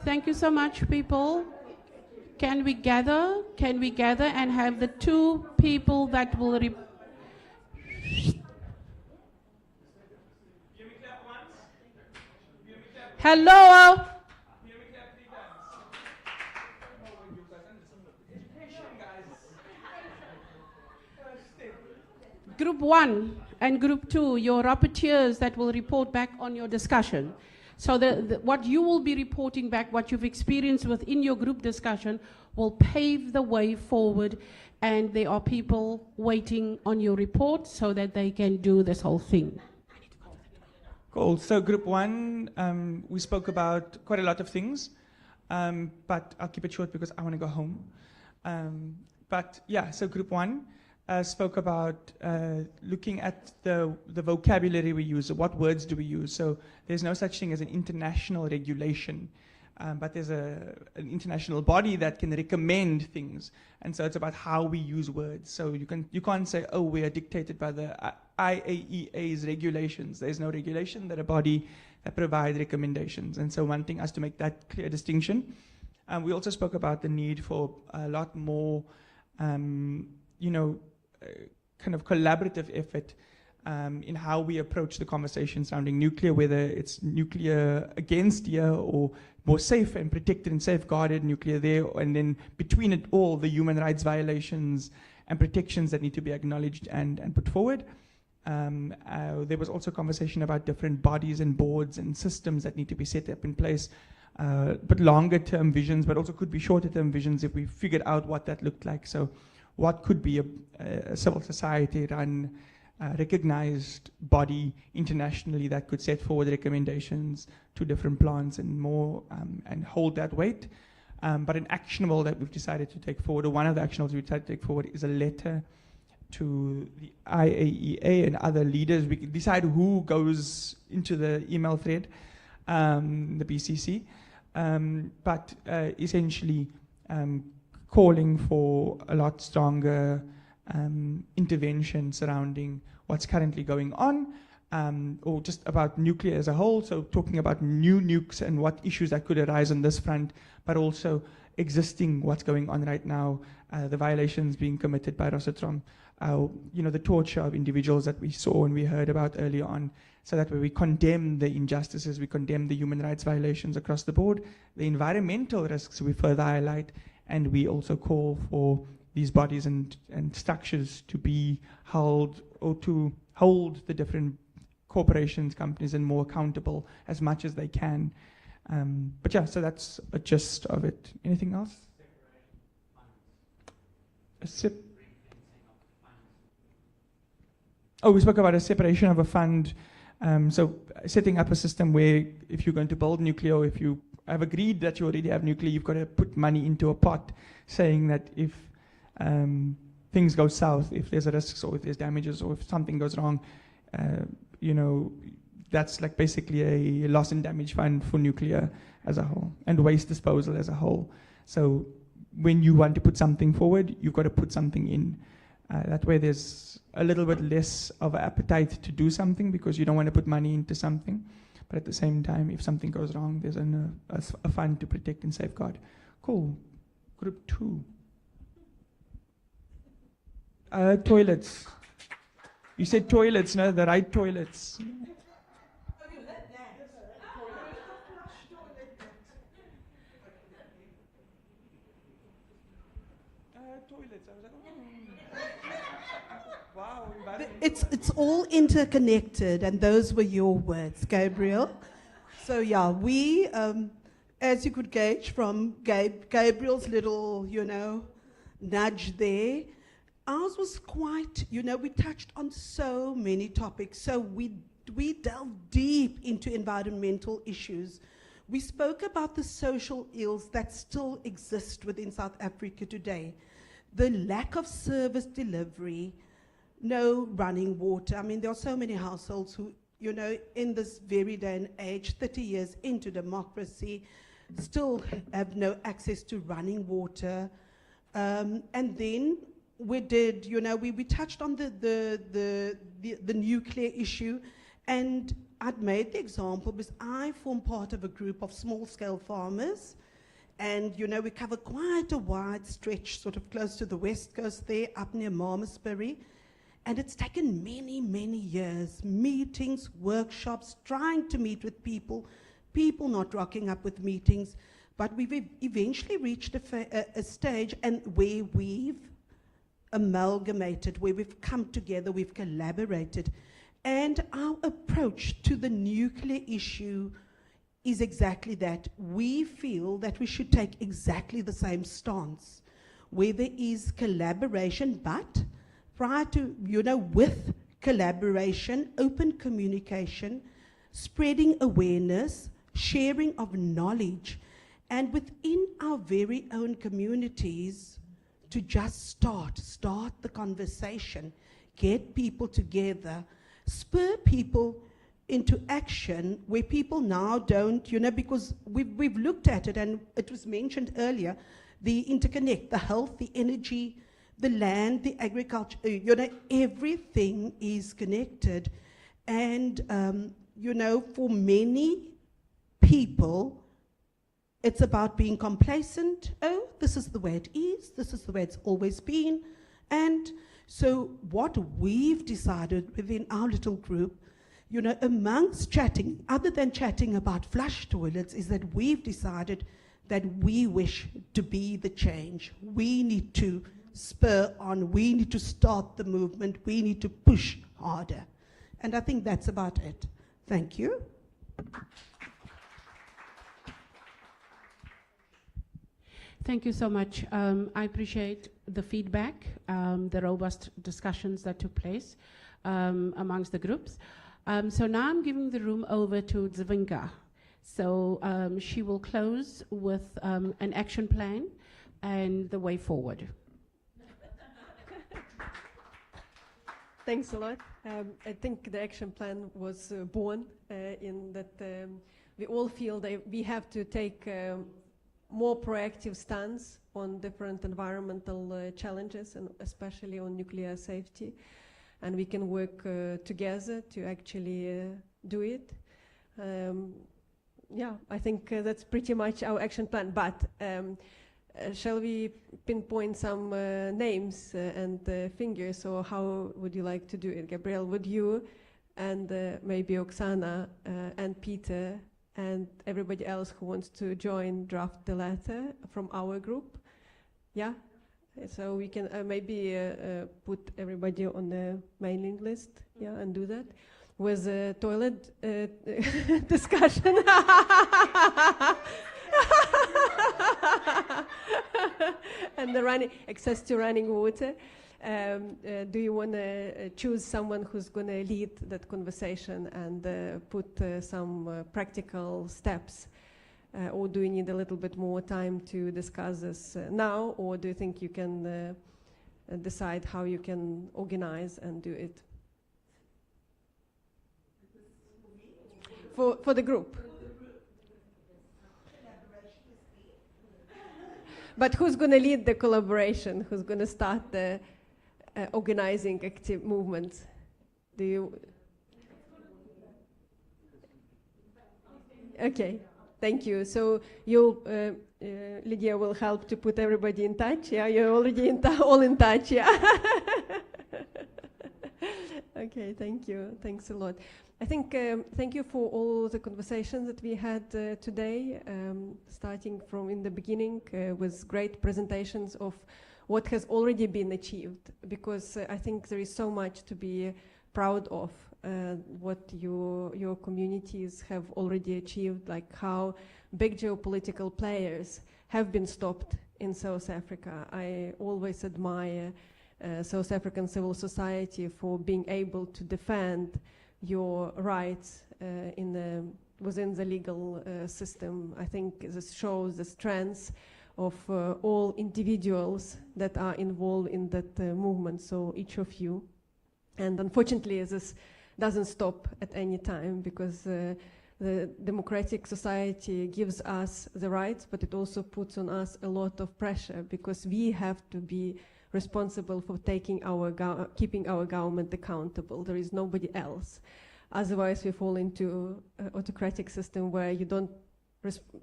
C: Thank you so much, people. Can we gather? Can we gather and have the two people that will Hello. Group 1 and Group 2, your rapporteurs that will report back on your discussion. So what you will be reporting back, what you've experienced within your group discussion, will pave the way forward, and there are people waiting on your report so that they can do this whole thing.
K: Cool. So Group 1, we spoke about quite a lot of things, but I'll keep it short because I want to go home. But yeah, so Group 1 spoke about looking at the vocabulary we use, what words do we use. So there's no such thing as an international regulation, but there's an international body that can recommend things. And so it's about how we use words. So you can't say, oh, we are dictated by the IAEA's regulations. There's no regulation, they're a body that provide recommendations. And so wanting us to make that clear distinction. We also spoke about the need for a lot more, kind of collaborative effort in how we approach the conversation surrounding nuclear, whether it's nuclear against here or more safe and protected and safeguarded nuclear there, and then between it all, the human rights violations and protections that need to be acknowledged and put forward. There was also conversation about different bodies and boards and systems that need to be set up in place, but longer term visions, but also could be shorter term visions if we figured out what that looked like. So what could be a civil society run, recognized body internationally that could set forward recommendations to different plants and more, and hold that weight. But an actionable that we've decided to take forward, or one of the actionables we've decided to take forward, is a letter to the IAEA and other leaders. We can decide who goes into the email thread, the BCC, but essentially calling for a lot stronger intervention surrounding what's currently going on, or just about nuclear as a whole. So talking about new nukes and what issues that could arise on this front, but also existing what's going on right now, the violations being committed by Rosatom, the torture of individuals that we saw and we heard about earlier on. So that way we condemn the injustices, we condemn the human rights violations across the board, the environmental risks we further highlight, and we also call for these bodies and structures to be held, or to hold the different corporations, companies, and more accountable as much as they can. But yeah, so that's a gist of it. Anything else? We spoke about a separation of a fund. So setting up a system where if you're going to build nuclear, or if you have agreed that you already have nuclear, you've got to put money into a pot, saying that if things go south, if there's a risk, or if there's damages, or if something goes wrong, that's like basically a loss and damage fund for nuclear as a whole, and waste disposal as a whole. So when you want to put something forward, you've got to put something in. That way there's a little bit less of an appetite to do something, because you don't want to put money into something. But at the same time, if something goes wrong, there's a fund to protect and safeguard. Cool. Group 2. Toilets. You said toilets, no? The right toilets.
J: It's all interconnected, and those were your words, Gabriel. So yeah, we, as you could gauge from Gabriel's little, nudge there, ours was quite, we touched on so many topics. So we delved deep into environmental issues. We spoke about the social ills that still exist within South Africa today, the lack of service delivery, no running water. I mean, there are so many households who, in this very day and age, 30 years into democracy, still have no access to running water. And then we did, we touched on the nuclear issue, And I'd made the example because I form part of a group of small-scale farmers, and you know, we cover quite a wide stretch, sort of close to the west coast there, up near Malmesbury. And it's taken many, many years, meetings, workshops, trying to meet with people, people not rocking up with meetings. But we've eventually reached a stage and where we've amalgamated, where we've come together, we've collaborated. And our approach to the nuclear issue is exactly that. We feel that we should take exactly the same stance, where there is collaboration, but prior to, you know, with collaboration, open communication, spreading awareness, sharing of knowledge, and within our very own communities, to just start the conversation, get people together, spur people into action where people now don't, you know, because we've looked at it, and it was mentioned earlier, the interconnect, the health, the energy, the land, the agriculture, you know, everything is connected. And, you know, for many people, it's about being complacent. Oh, this is the way it is. This is the way it's always been. And so what we've decided within our little group, you know, amongst chatting, other than chatting about flush toilets, is that we've decided that we wish to be the change. We need to spur on. We need to start the movement. We need to push harder. And I think that's about it. Thank you.
C: Thank you so much. I appreciate the feedback, the robust discussions that took place amongst the groups. So now I'm giving the room over to Dzvinka. So she will close with an action plan and the way forward.
H: Thanks a lot. I think the action plan was born in that we all feel that we have to take more proactive stance on different environmental challenges, and especially on nuclear safety. And we can work together to actually do it. Yeah, I think that's pretty much our action plan. But shall we pinpoint some names and fingers, or how would you like to do it? Gabriel, would you, and maybe Oksana and Peter, and everybody else who wants to join, draft the letter from our group? Yeah? So we can maybe put everybody on the mailing list, yeah, and do that. With a toilet discussion. And the access to running water. Do you want to choose someone who's going to lead that conversation and put some practical steps? Or do you need a little bit more time to discuss this now? Or do you think you can decide how you can organize and do it? For the group. But who's going to lead the collaboration? Who's going to start the organizing active movements? Do you? Okay, thank you. So you, Lydia, will help to put everybody in touch. Yeah, you're already all in touch. Yeah. Okay, thank you. Thanks a lot. I think thank you for all the conversations that we had today, starting from in the beginning with great presentations of what has already been achieved, because I think there is so much to be proud of what your communities have already achieved, like how big geopolitical players have been stopped in South Africa. I always admire South African civil society for being able to defend your rights within the legal system. I think this shows the strength of all individuals that are involved in that movement, so each of you. And unfortunately, this doesn't stop at any time, because the democratic society gives us the rights, but it also puts on us a lot of pressure, because we have to be responsible for keeping our government accountable. There is nobody else. Otherwise, we fall into an autocratic system where you don't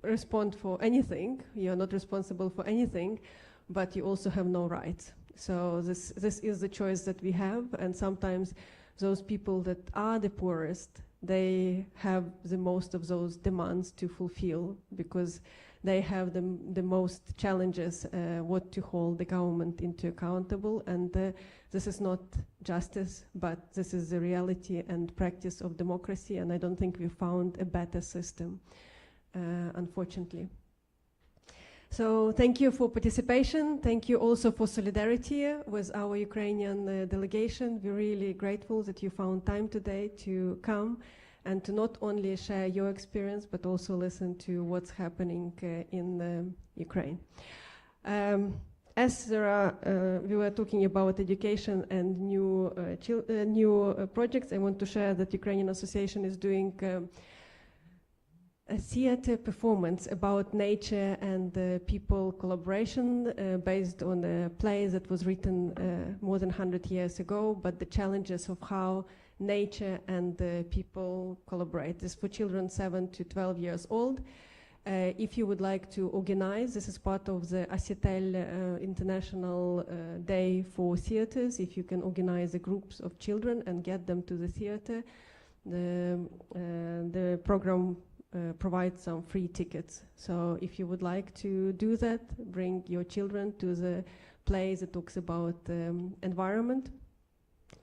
H: respond for anything, you're not responsible for anything, but you also have no rights. So this is the choice that we have, and sometimes those people that are the poorest, they have the most of those demands to fulfill because they have the most challenges what to hold the government into accountable, and this is not justice, but this is the reality and practice of democracy, and I don't think we found a better system, unfortunately. So thank you for participation. Thank you also for solidarity with our Ukrainian delegation. We're really grateful that you found time today to come and to not only share your experience, but also listen to what's happening in Ukraine. As there are, we were talking about education and new projects, I want to share that Ukrainian Association is doing a theater performance about nature and people collaboration based on a play that was written more than 100 years ago, but the challenges of how nature and people collaborate. This is for children 7 to 12 years old. If you would like to organize, this is part of the ASITEL International Day for Theaters. If you can organize the groups of children and get them to the theater, the program provides some free tickets. So if you would like to do that, bring your children to the play that talks about environment,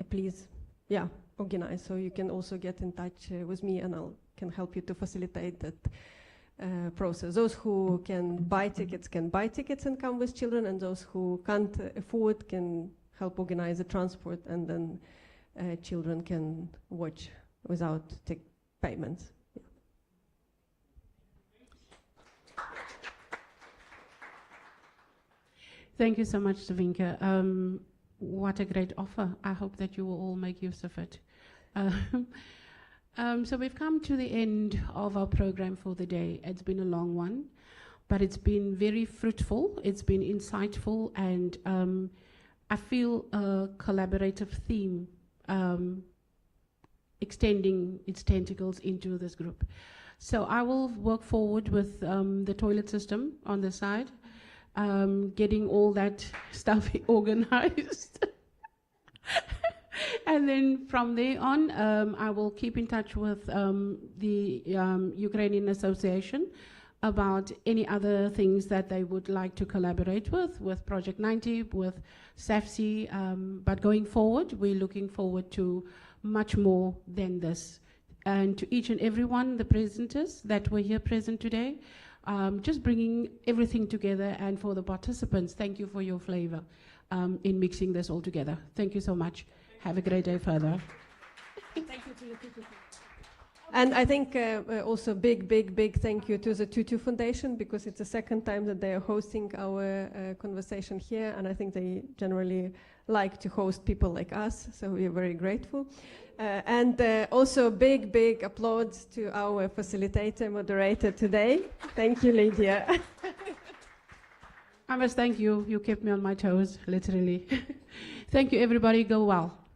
H: please, organize. So you can also get in touch with me, and I can help you to facilitate that process. Those who can buy tickets and come with children, and those who can't afford can help organize the transport, and then children can watch without payments.
C: Thank you so much, Savinka. What a great offer. I hope that you will all make use of it. So we've come to the end of our program for the day. It's been a long one, but it's been very fruitful. It's been insightful, and I feel a collaborative theme extending its tentacles into this group. So I will work forward with the toilet system on the side. Getting all that stuff organized. And then from there on, I will keep in touch with the Ukrainian Association about any other things that they would like to collaborate with Project 90, with SAFSI. But going forward, we're looking forward to much more than this. And to each and every one, the presenters that were here present today, just bringing everything together, and for the participants, thank you for your flavor in mixing this all together. Thank you so much. Have a great day further.
H: Thank you to the Tutu. And I think also big thank you to the Tutu Foundation, because it's the second time that they are hosting our conversation here, and I think they generally like to host people like us, so we are very grateful. And also big applause to our facilitator, moderator today. Thank you, Lydia.
C: I must thank you. You kept me on my toes, literally. Thank you, everybody. Go well.